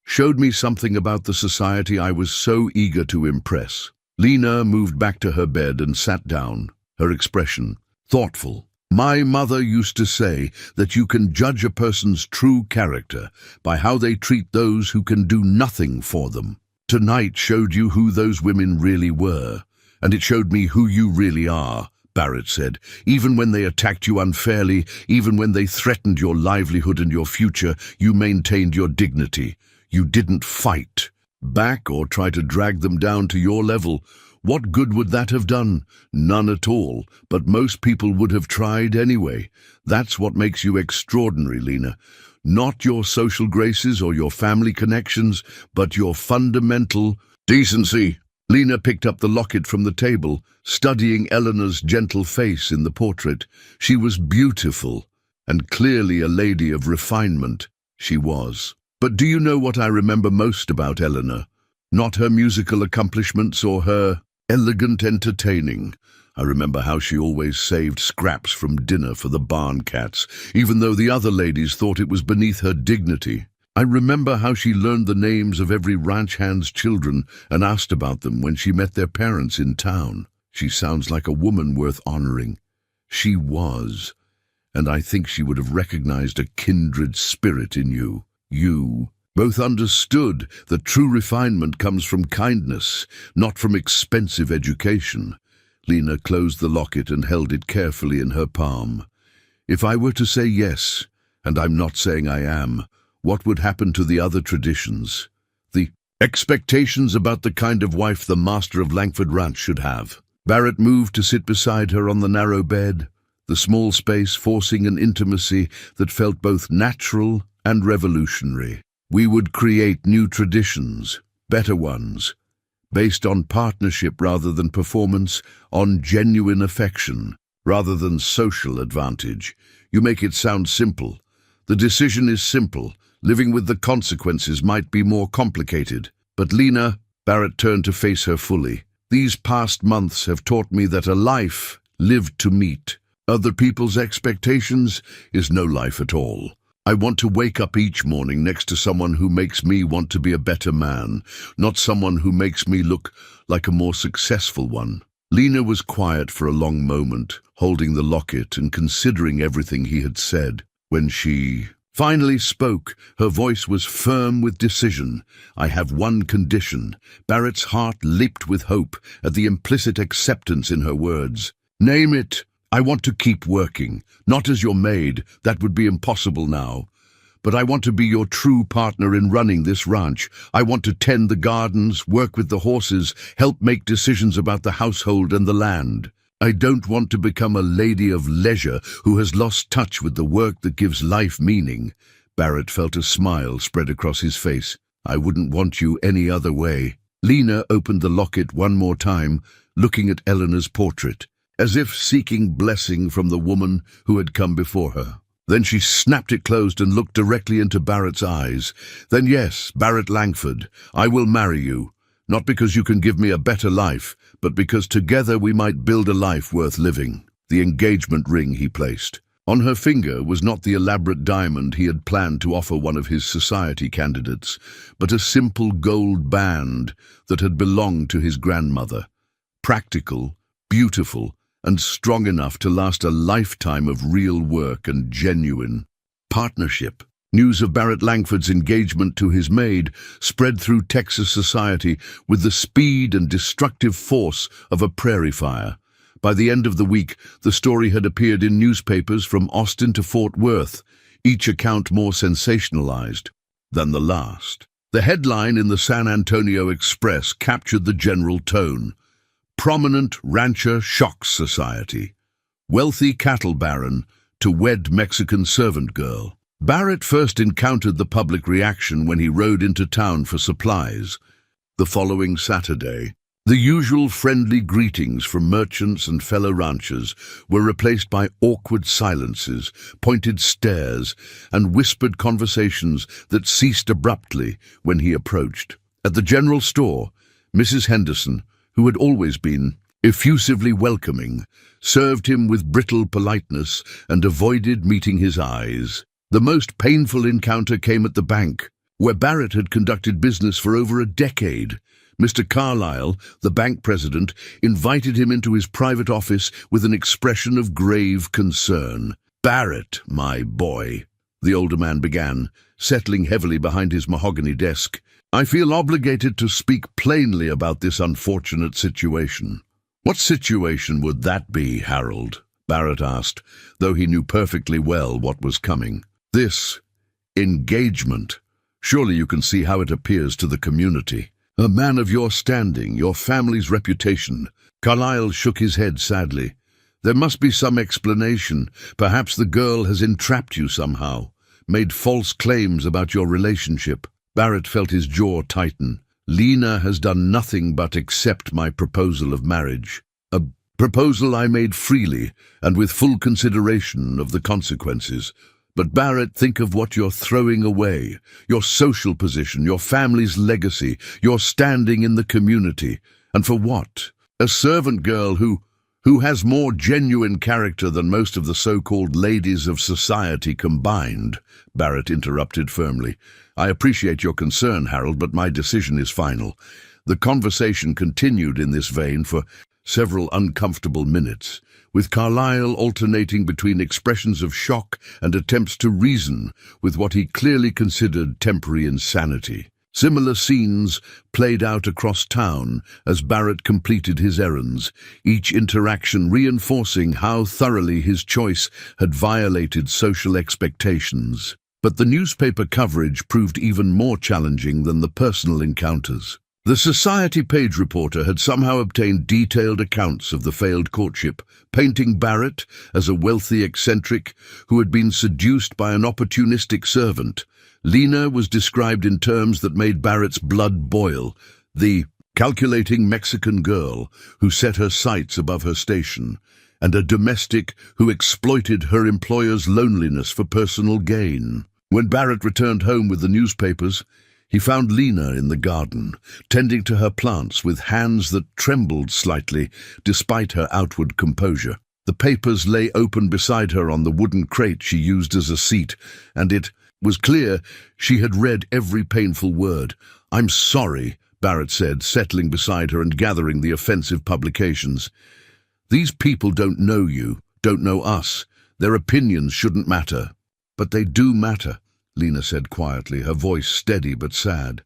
showed me something about the society I was so eager to impress." Lena moved back to her bed and sat down, her expression thoughtful. "My mother used to say that you can judge a person's true character by how they treat those who can do nothing for them. Tonight showed you who those women really were, and it showed me who you really are," Barrett said. "Even when they attacked you unfairly, even when they threatened your livelihood and your future, you maintained your dignity. You didn't fight back or try to drag them down to your level. What good would that have done? None at all, but most people would have tried anyway. That's what makes you extraordinary, Lena. Not your social graces or your family connections, but your fundamental decency." Lena picked up the locket from the table, studying Eleanor's gentle face in the portrait. She was beautiful, and clearly a lady of refinement. She was. "But do you know what I remember most about Eleanor? Not her musical accomplishments or her elegant entertaining. I remember how she always saved scraps from dinner for the barn cats, even though the other ladies thought it was beneath her dignity. I remember how she learned the names of every ranch hand's children and asked about them when she met their parents in town. She sounds like a woman worth honoring. She was, and I think she would have recognized a kindred spirit in you. You both understood that true refinement comes from kindness, not from expensive education." Lena closed the locket and held it carefully in her palm. "If I were to say yes, and I'm not saying I am, what would happen to the other traditions? The expectations about the kind of wife the master of Langford Ranch should have?" Barrett moved to sit beside her on the narrow bed, the small space forcing an intimacy that felt both natural and revolutionary. "We would create new traditions, better ones, based on partnership rather than performance, on genuine affection rather than social advantage. You make it sound simple. The decision is simple. Living with the consequences might be more complicated. But Lena," Barrett turned to face her fully, "these past months have taught me that a life lived to meet other people's expectations is no life at all. I want to wake up each morning next to someone who makes me want to be a better man, not someone who makes me look like a more successful one. Lena was quiet for a long moment, holding the locket and considering everything he had said. When she finally spoke, her voice was firm with decision. "I have one condition." Barrett's heart leaped with hope at the implicit acceptance in her words. "Name it." "I want to keep working, not as your maid, that would be impossible now. But I want to be your true partner in running this ranch. I want to tend the gardens, work with the horses, help make decisions about the household and the land. I don't want to become a lady of leisure who has lost touch with the work that gives life meaning." Barrett felt a smile spread across his face. "I wouldn't want you any other way." Lena opened the locket one more time, looking at Eleanor's portrait, as if seeking blessing from the woman who had come before her. Then she snapped it closed and looked directly into Barrett's eyes. "Then yes, Barrett Langford, I will marry you. Not because you can give me a better life, but because together we might build a life worth living." The engagement ring he placed on her finger was not the elaborate diamond he had planned to offer one of his society candidates, but a simple gold band that had belonged to his grandmother. Practical, beautiful, and strong enough to last a lifetime of real work and genuine partnership. News of Barrett Langford's engagement to his maid spread through Texas society with the speed and destructive force of a prairie fire. By the end of the week, the story had appeared in newspapers from Austin to Fort Worth, each account more sensationalized than the last. The headline in the San Antonio Express captured the general tone. "Prominent rancher shocks society. Wealthy cattle baron to wed Mexican servant girl." Barrett first encountered the public reaction when he rode into town for supplies. The following Saturday, the usual friendly greetings from merchants and fellow ranchers were replaced by awkward silences, pointed stares, and whispered conversations that ceased abruptly when he approached. At the general store, Mrs. Henderson, who had always been effusively welcoming, served him with brittle politeness and avoided meeting his eyes. The most painful encounter came at the bank, where Barrett had conducted business for over a decade. Mr. Carlyle, the bank president, invited him into his private office with an expression of grave concern. "Barrett, my boy," the older man began, settling heavily behind his mahogany desk, "I feel obligated to speak plainly about this unfortunate situation." "What situation would that be, Harold?" Barrett asked, though he knew perfectly well what was coming. "This engagement. Surely you can see how it appears to the community. A man of your standing, your family's reputation." Carlyle shook his head sadly. "There must be some explanation. Perhaps the girl has entrapped you somehow, made false claims about your relationship." Barrett felt his jaw tighten. "Lena has done nothing but accept my proposal of marriage. A proposal I made freely and with full consideration of the consequences. But Barrett, think of what you're throwing away. Your social position, your family's legacy, your standing in the community. And for what? A servant girl who has more genuine character than most of the so-called ladies of society combined," Barrett interrupted firmly. "I appreciate your concern, Harold, but my decision is final." The conversation continued in this vein for several uncomfortable minutes, with Carlyle alternating between expressions of shock and attempts to reason with what he clearly considered temporary insanity. Similar scenes played out across town as Barrett completed his errands, each interaction reinforcing how thoroughly his choice had violated social expectations. But the newspaper coverage proved even more challenging than the personal encounters. The Society page reporter had somehow obtained detailed accounts of the failed courtship, painting Barrett as a wealthy eccentric who had been seduced by an opportunistic servant. Lena was described in terms that made Barrett's blood boil, the calculating Mexican girl who set her sights above her station, and a domestic who exploited her employer's loneliness for personal gain. When Barrett returned home with the newspapers, he found Lena in the garden, tending to her plants with hands that trembled slightly despite her outward composure. The papers lay open beside her on the wooden crate she used as a seat, and it was clear she had read every painful word. "I'm sorry," Barrett said, settling beside her and gathering the offensive publications. "These people don't know you, don't know us. Their opinions shouldn't matter." "But they do matter," Lena said quietly, her voice steady but sad.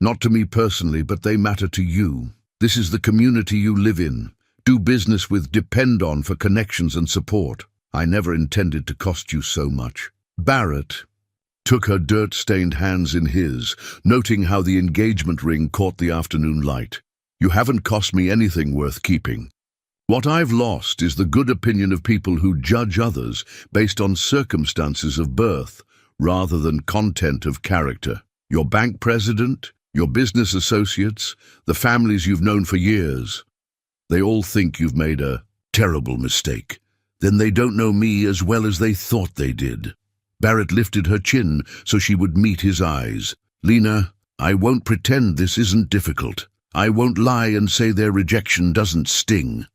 "Not to me personally, but they matter to you. This is the community you live in, do business with, depend on for connections and support. I never intended to cost you so much." Barrett took her dirt-stained hands in his, noting how the engagement ring caught the afternoon light. "You haven't cost me anything worth keeping. What I've lost is the good opinion of people who judge others based on circumstances of birth rather than content of character. Your bank president, your business associates, the families you've known for years. They all think you've made a terrible mistake. Then they don't know me as well as they thought they did." Barrett lifted her chin so she would meet his eyes. "Lena, I won't pretend this isn't difficult. I won't lie and say their rejection doesn't sting.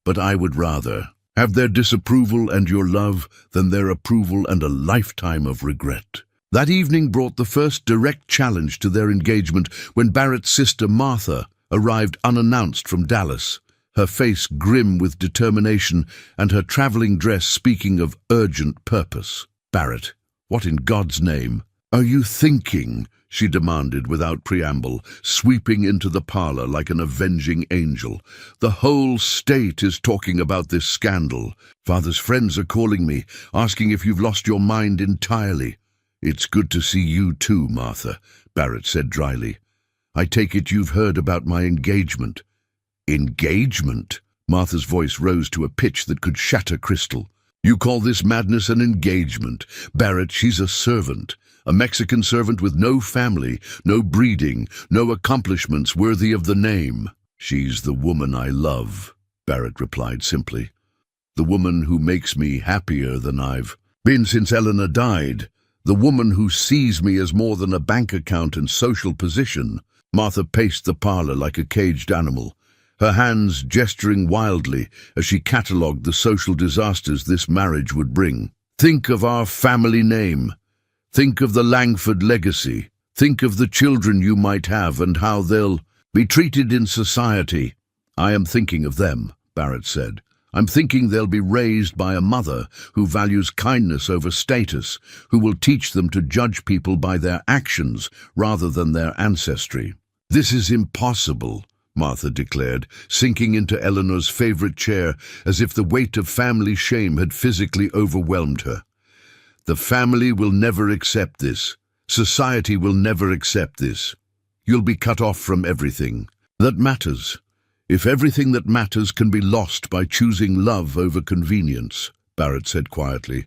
But I would rather have their disapproval and your love than their approval and a lifetime of regret." That evening brought the first direct challenge to their engagement when Barrett's sister Martha arrived unannounced from Dallas, her face grim with determination and her traveling dress speaking of urgent purpose. "Barrett, what in God's name are you thinking?" she demanded without preamble, sweeping into the parlor like an avenging angel. "The whole state is talking about this scandal. Father's friends are calling me, asking if you've lost your mind entirely." "It's good to see you too, Martha," Barrett said dryly. "I take it you've heard about my engagement." "Engagement?" Martha's voice rose to a pitch that could shatter crystal. "You call this madness an engagement? Barrett, she's a servant. A Mexican servant with no family, no breeding, no accomplishments worthy of the name." "She's the woman I love," Barrett replied simply. "The woman who makes me happier than I've been since Eleanor died. The woman who sees me as more than a bank account and social position." Martha paced the parlor like a caged animal, her hands gesturing wildly as she catalogued the social disasters this marriage would bring. "Think of our family name. Think of the Langford legacy. Think of the children you might have and how they'll be treated in society." "I am thinking of them," Barrett said. "I'm thinking they'll be raised by a mother who values kindness over status, who will teach them to judge people by their actions rather than their ancestry." "This is impossible," Martha declared, sinking into Eleanor's favorite chair as if the weight of family shame had physically overwhelmed her. "The family will never accept this. Society will never accept this. You'll be cut off from everything that matters. If everything that matters can be lost by choosing love over convenience," Barrett said quietly,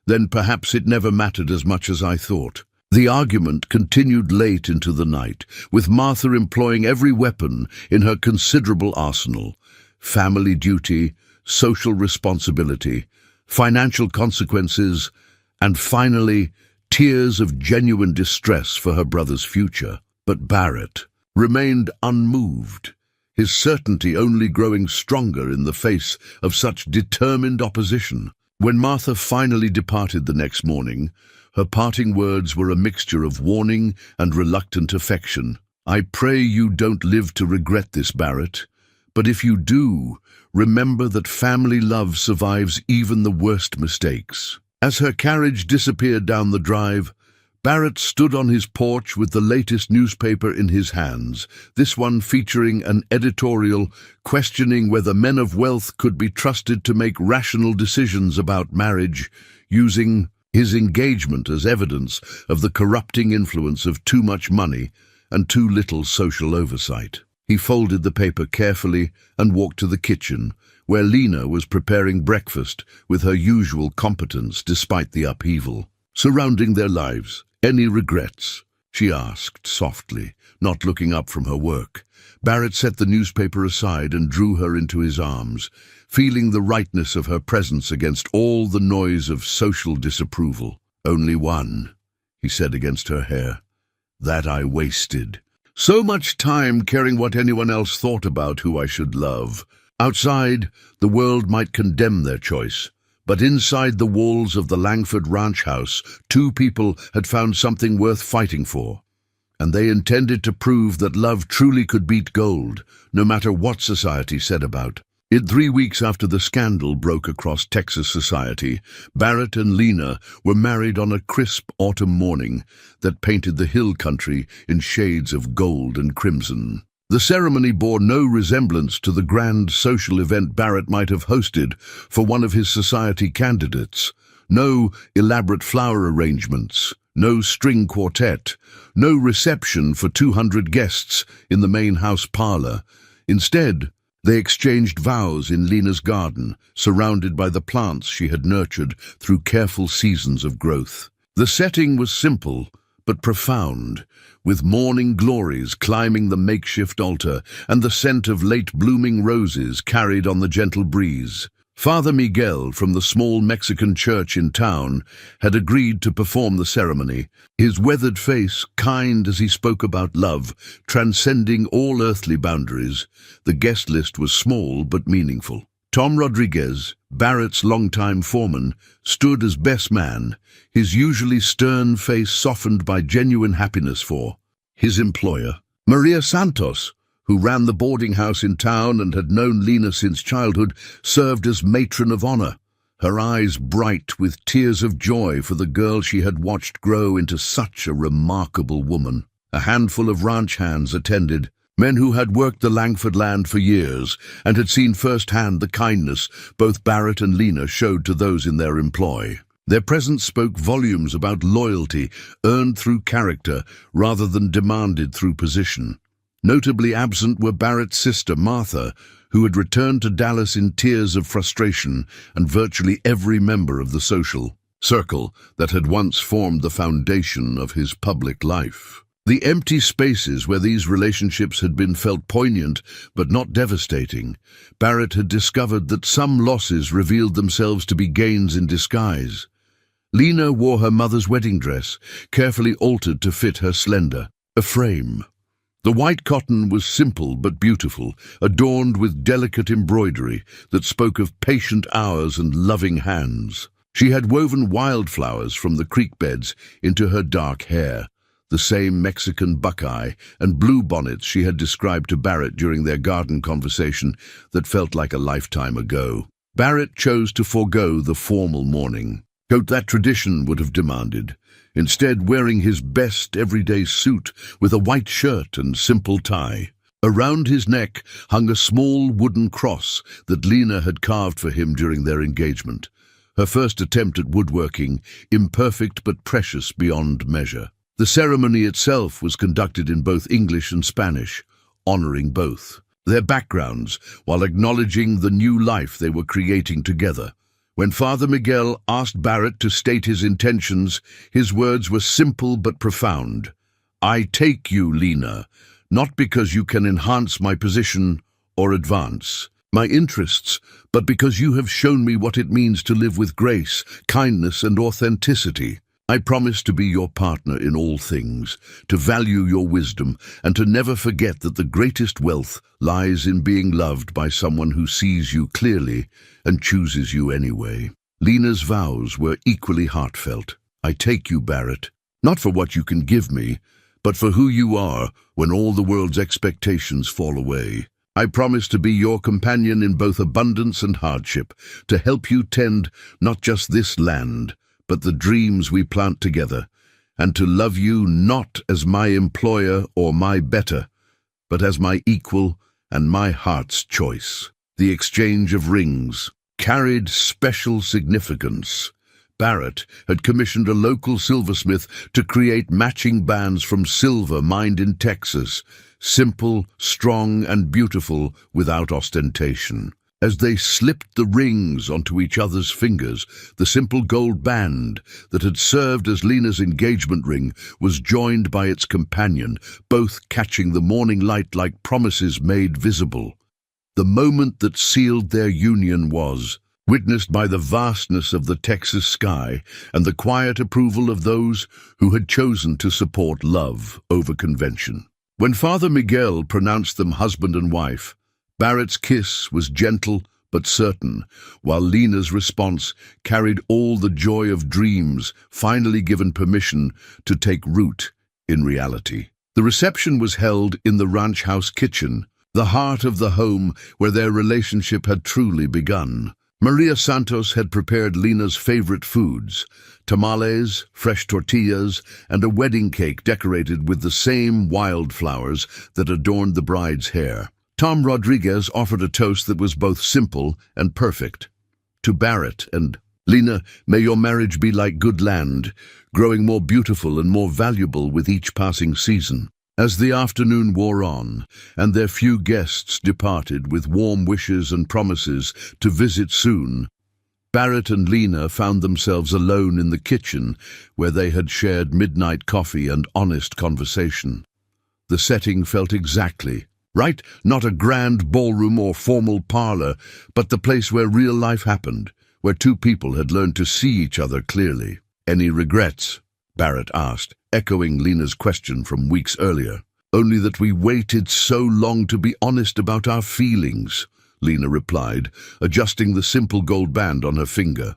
"then perhaps it never mattered as much as I thought." The argument continued late into the night, with Martha employing every weapon in her considerable arsenal: family duty, social responsibility, financial consequences, and finally, tears of genuine distress for her brother's future. But Barrett remained unmoved, his certainty only growing stronger in the face of such determined opposition. When Martha finally departed the next morning, her parting words were a mixture of warning and reluctant affection. "I pray you don't live to regret this, Barrett. But if you do, remember that family love survives even the worst mistakes." As her carriage disappeared down the drive, Barrett stood on his porch with the latest newspaper in his hands, this one featuring an editorial questioning whether men of wealth could be trusted to make rational decisions about marriage, using his engagement as evidence of the corrupting influence of too much money and too little social oversight. He folded the paper carefully and walked to the kitchen, where Lena was preparing breakfast with her usual competence despite the upheaval. "Surrounding their lives, any regrets?" she asked softly, not looking up from her work. Barrett set the newspaper aside and drew her into his arms, feeling the rightness of her presence against all the noise of social disapproval. "Only one," he said against her hair. "That I wasted. So much time caring what anyone else thought about who I should love. Outside, the world might condemn their choice, but inside the walls of the Langford ranch house, two people had found something worth fighting for, and they intended to prove that love truly could beat gold, no matter what society said about. 3 weeks after the scandal broke across Texas society, Barrett and Lena were married on a crisp autumn morning that painted the hill country in shades of gold and crimson. The ceremony bore no resemblance to the grand social event Barrett might have hosted for one of his society candidates. No elaborate flower arrangements, no string quartet, no reception for 200 guests in the main house parlor. Instead, they exchanged vows in Lena's garden, surrounded by the plants she had nurtured through careful seasons of growth. The setting was simple but profound, with morning glories climbing the makeshift altar and the scent of late-blooming roses carried on the gentle breeze. Father Miguel from the small Mexican church in town had agreed to perform the ceremony, his weathered face kind as he spoke about love, transcending all earthly boundaries. The guest list was small but meaningful. Tom Rodriguez, Barrett's longtime foreman, stood as best man, his usually stern face softened by genuine happiness for his employer. Maria Santos, who ran the boarding house in town and had known Lena since childhood, served as matron of honor, her eyes bright with tears of joy for the girl she had watched grow into such a remarkable woman. A handful of ranch hands attended, men who had worked the Langford land for years and had seen firsthand the kindness both Barrett and Lena showed to those in their employ. Their presence spoke volumes about loyalty earned through character rather than demanded through position. Notably absent were Barrett's sister, Martha, who had returned to Dallas in tears of frustration, and virtually every member of the social circle that had once formed the foundation of his public life. The empty spaces where these relationships had been felt poignant but not devastating. Barrett had discovered that some losses revealed themselves to be gains in disguise. Lena wore her mother's wedding dress, carefully altered to fit her slender frame. The white cotton was simple but beautiful, adorned with delicate embroidery that spoke of patient hours and loving hands. She had woven wildflowers from the creek beds into her dark hair, the same Mexican buckeye and blue bonnets she had described to Barrett during their garden conversation that felt like a lifetime ago. Barrett chose to forego the formal mourning coat that tradition would have demanded, instead wearing his best everyday suit with a white shirt and simple tie. Around his neck hung a small wooden cross that Lena had carved for him during their engagement, her first attempt at woodworking, imperfect but precious beyond measure. The ceremony itself was conducted in both English and Spanish, honoring both their backgrounds while acknowledging the new life they were creating together. When Father Miguel asked Barrett to state his intentions, his words were simple but profound. "I take you, Lena, not because you can enhance my position or advance my interests, but because you have shown me what it means to live with grace, kindness, and authenticity. I promise to be your partner in all things, to value your wisdom, and to never forget that the greatest wealth lies in being loved by someone who sees you clearly and chooses you anyway." Lena's vows were equally heartfelt. "I take you, Barrett, not for what you can give me, but for who you are when all the world's expectations fall away. I promise to be your companion in both abundance and hardship, to help you tend not just this land, but the dreams we plant together, and to love you not as my employer or my better, but as my equal and my heart's choice." The exchange of rings carried special significance. Barrett had commissioned a local silversmith to create matching bands from silver mined in Texas, simple, strong, and beautiful without ostentation. As they slipped the rings onto each other's fingers, the simple gold band that had served as Lena's engagement ring was joined by its companion, both catching the morning light like promises made visible. The moment that sealed their union was witnessed by the vastness of the Texas sky and the quiet approval of those who had chosen to support love over convention. When Father Miguel pronounced them husband and wife, Barrett's kiss was gentle but certain, while Lena's response carried all the joy of dreams finally given permission to take root in reality. The reception was held in the ranch house kitchen, the heart of the home where their relationship had truly begun. Maria Santos had prepared Lena's favorite foods: tamales, fresh tortillas, and a wedding cake decorated with the same wildflowers that adorned the bride's hair. Tom Rodriguez offered a toast that was both simple and perfect. To Barrett and Lena, may your marriage be like good land, growing more beautiful and more valuable with each passing season. As the afternoon wore on, and their few guests departed with warm wishes and promises to visit soon, Barrett and Lena found themselves alone in the kitchen where they had shared midnight coffee and honest conversation. The setting felt exactly right, not a grand ballroom or formal parlor, but the place where real life happened, where two people had learned to see each other clearly. "Any regrets?" Barrett asked, echoing Lena's question from weeks earlier. "Only that we waited so long to be honest about our feelings," Lena replied, adjusting the simple gold band on her finger.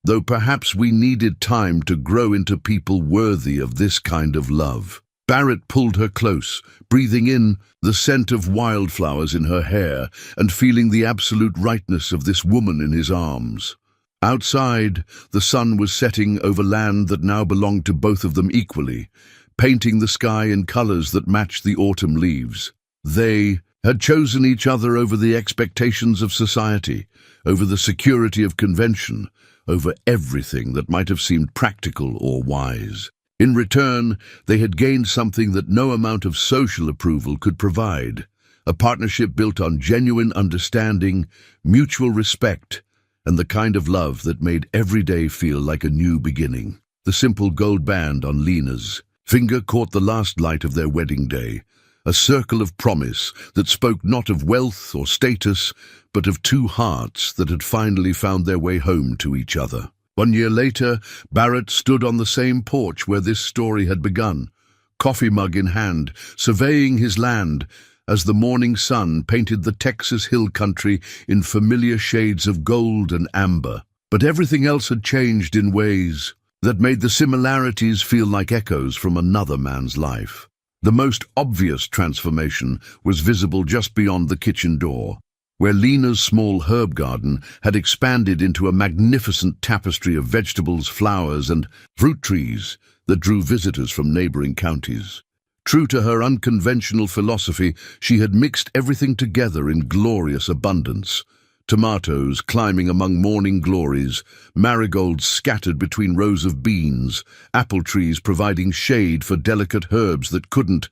"Though perhaps we needed time to grow into people worthy of this kind of love." Barrett pulled her close, breathing in the scent of wildflowers in her hair and feeling the absolute rightness of this woman in his arms. Outside, the sun was setting over land that now belonged to both of them equally, painting the sky in colors that matched the autumn leaves. They had chosen each other over the expectations of society, over the security of convention, over everything that might have seemed practical or wise. In return, they had gained something that no amount of social approval could provide: a partnership built on genuine understanding, mutual respect, and the kind of love that made every day feel like a new beginning. The simple gold band on Lena's finger caught the last light of their wedding day, a circle of promise that spoke not of wealth or status, but of two hearts that had finally found their way home to each other. 1 year later, Barrett stood on the same porch where this story had begun, coffee mug in hand, surveying his land as the morning sun painted the Texas hill country in familiar shades of gold and amber. But everything else had changed in ways that made the similarities feel like echoes from another man's life. The most obvious transformation was visible just beyond the kitchen door, where Lena's small herb garden had expanded into a magnificent tapestry of vegetables, flowers, and fruit trees that drew visitors from neighboring counties. True to her unconventional philosophy, she had mixed everything together in glorious abundance. Tomatoes climbing among morning glories, marigolds scattered between rows of beans, apple trees providing shade for delicate herbs that couldn't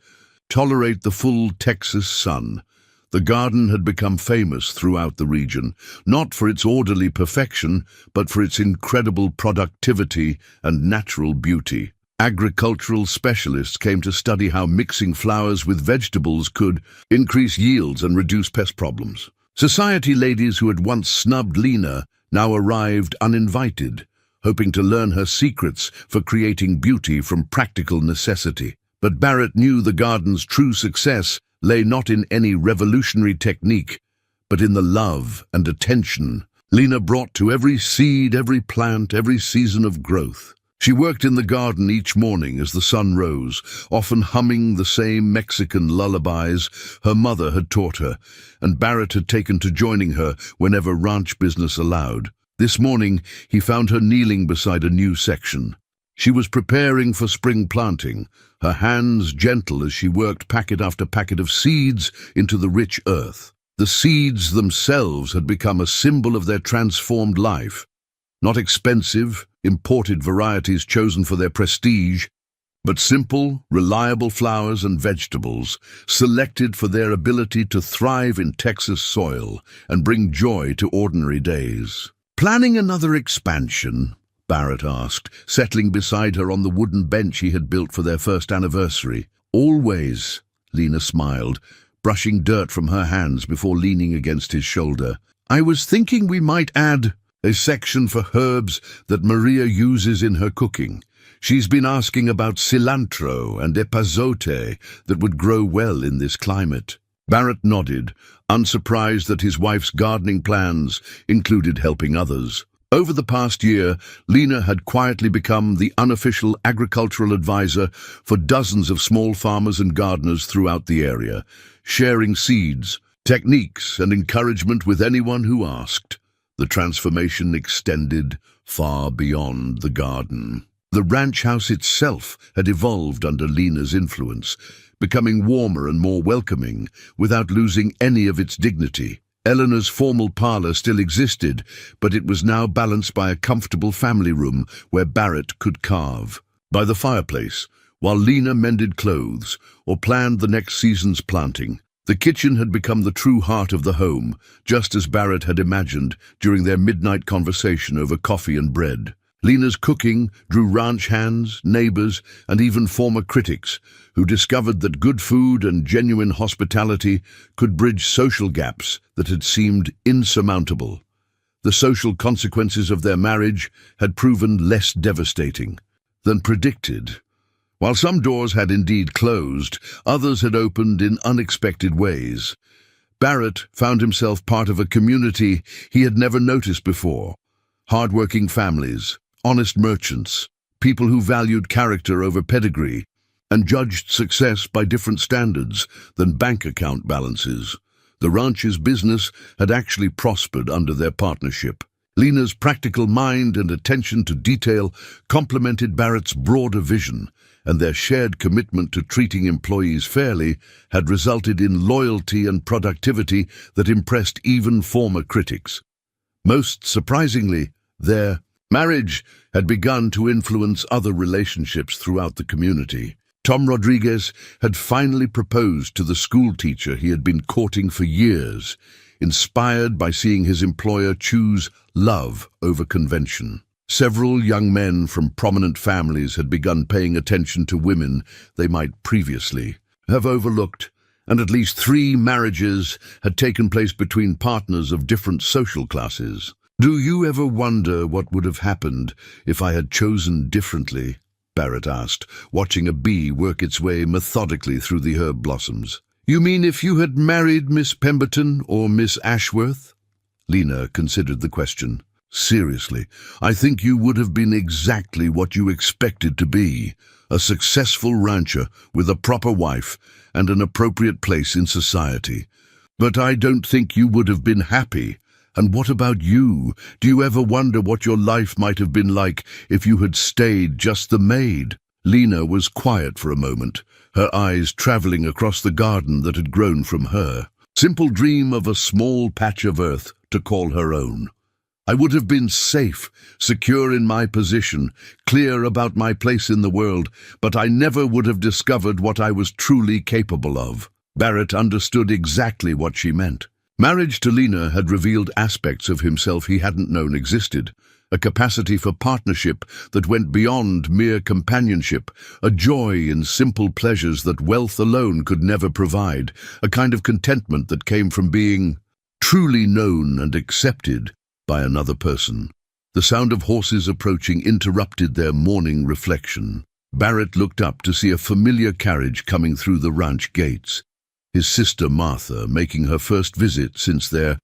tolerate the full Texas sun. The garden had become famous throughout the region, not for its orderly perfection, but for its incredible productivity and natural beauty. Agricultural specialists came to study how mixing flowers with vegetables could increase yields and reduce pest problems. Society ladies who had once snubbed Lena now arrived uninvited, hoping to learn her secrets for creating beauty from practical necessity. But Barrett knew the garden's true success lay not in any revolutionary technique, but in the love and attention Lena brought to every seed, every plant, every season of growth. She worked in the garden each morning as the sun rose, often humming the same Mexican lullabies her mother had taught her, and Barrett had taken to joining her whenever ranch business allowed. This morning, he found her kneeling beside a new section. She was preparing for spring planting, her hands gentle as she worked packet after packet of seeds into the rich earth. The seeds themselves had become a symbol of their transformed life. Not expensive, imported varieties chosen for their prestige, but simple, reliable flowers and vegetables selected for their ability to thrive in Texas soil and bring joy to ordinary days. "Planning another expansion?" Barrett asked, settling beside her on the wooden bench he had built for their first anniversary. "Always," Lena smiled, brushing dirt from her hands before leaning against his shoulder. "I was thinking we might add a section for herbs that Maria uses in her cooking. She's been asking about cilantro and epazote that would grow well in this climate." Barrett nodded, unsurprised that his wife's gardening plans included helping others. Over the past year, Lena had quietly become the unofficial agricultural advisor for dozens of small farmers and gardeners throughout the area, sharing seeds, techniques, and encouragement with anyone who asked. The transformation extended far beyond the garden. The ranch house itself had evolved under Lena's influence, becoming warmer and more welcoming without losing any of its dignity. Eleanor's formal parlor still existed, but it was now balanced by a comfortable family room where Barrett could carve. By the fireplace, while Lena mended clothes or planned the next season's planting, the kitchen had become the true heart of the home, just as Barrett had imagined during their midnight conversation over coffee and bread. Lena's cooking drew ranch hands, neighbors, and even former critics who discovered that good food and genuine hospitality could bridge social gaps that had seemed insurmountable. The social consequences of their marriage had proven less devastating than predicted. While some doors had indeed closed, others had opened in unexpected ways. Barrett found himself part of a community he had never noticed before. Hard-working families, honest merchants, people who valued character over pedigree, and judged success by different standards than bank account balances. The ranch's business had actually prospered under their partnership. Lena's practical mind and attention to detail complemented Barrett's broader vision, and their shared commitment to treating employees fairly had resulted in loyalty and productivity that impressed even former critics. Most surprisingly, their marriage had begun to influence other relationships throughout the community. Tom Rodriguez had finally proposed to the school teacher he had been courting for years, inspired by seeing his employer choose love over convention. Several young men from prominent families had begun paying attention to women they might previously have overlooked, and at least 3 marriages had taken place between partners of different social classes. "Do you ever wonder what would have happened if I had chosen differently?" Barrett asked, watching a bee work its way methodically through the herb blossoms. "You mean if you had married Miss Pemberton or Miss Ashworth?" Lena considered the question. "Seriously, I think you would have been exactly what you expected to be, a successful rancher with a proper wife and an appropriate place in society. But I don't think you would have been happy. And what about you? Do you ever wonder what your life might have been like if you had stayed just the maid?" Lena was quiet for a moment, her eyes traveling across the garden that had grown from her. Simple dream of a small patch of earth to call her own. "I would have been safe, secure in my position, clear about my place in the world, but I never would have discovered what I was truly capable of." Barrett understood exactly what she meant. Marriage to Lena had revealed aspects of himself he hadn't known existed, a capacity for partnership that went beyond mere companionship, a joy in simple pleasures that wealth alone could never provide, a kind of contentment that came from being truly known and accepted by another person. The sound of horses approaching interrupted their morning reflection. Barrett looked up to see a familiar carriage coming through the ranch gates. His sister Martha, making her first visit since their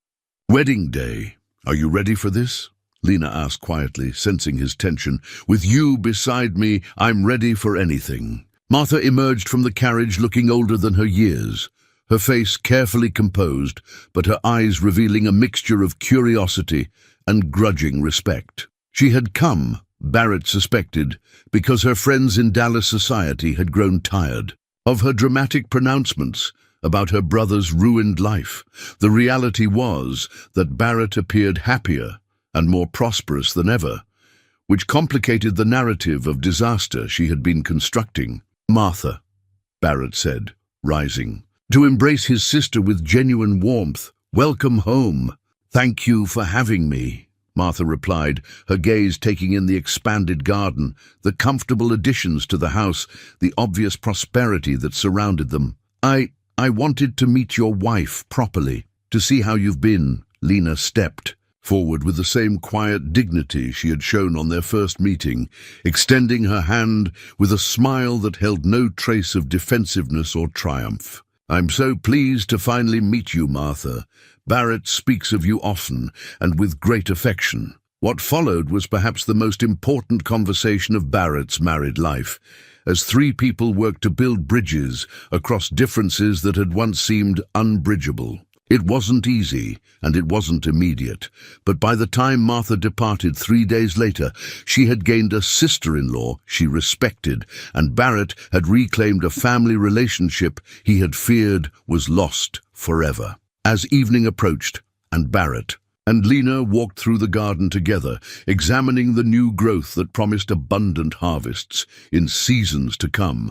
wedding day. "Are you ready for this?" Lena asked quietly, sensing his tension. "With you beside me, I'm ready for anything." Martha emerged from the carriage looking older than her years, her face carefully composed, but her eyes revealing a mixture of curiosity and grudging respect. She had come, Barrett suspected, because her friends in Dallas society had grown tired of her dramatic pronouncements about her brother's ruined life. The reality was that Barrett appeared happier and more prosperous than ever, which complicated the narrative of disaster she had been constructing. "Martha," Barrett said, rising, to embrace his sister with genuine warmth. "Welcome home." "Thank you for having me," Martha replied, her gaze taking in the expanded garden, the comfortable additions to the house, the obvious prosperity that surrounded them. I wanted to meet your wife properly, to see how you've been." Lena stepped forward with the same quiet dignity she had shown on their first meeting, extending her hand with a smile that held no trace of defensiveness or triumph. "I'm so pleased to finally meet you, Martha. Barrett speaks of you often and with great affection." What followed was perhaps the most important conversation of Barrett's married life, as three people worked to build bridges across differences that had once seemed unbridgeable. It wasn't easy, and it wasn't immediate, but by the time Martha departed 3 days later, she had gained a sister-in-law she respected, and Barrett had reclaimed a family relationship he had feared was lost forever. As evening approached, and Barrett and Lena walked through the garden together, examining the new growth that promised abundant harvests in seasons to come.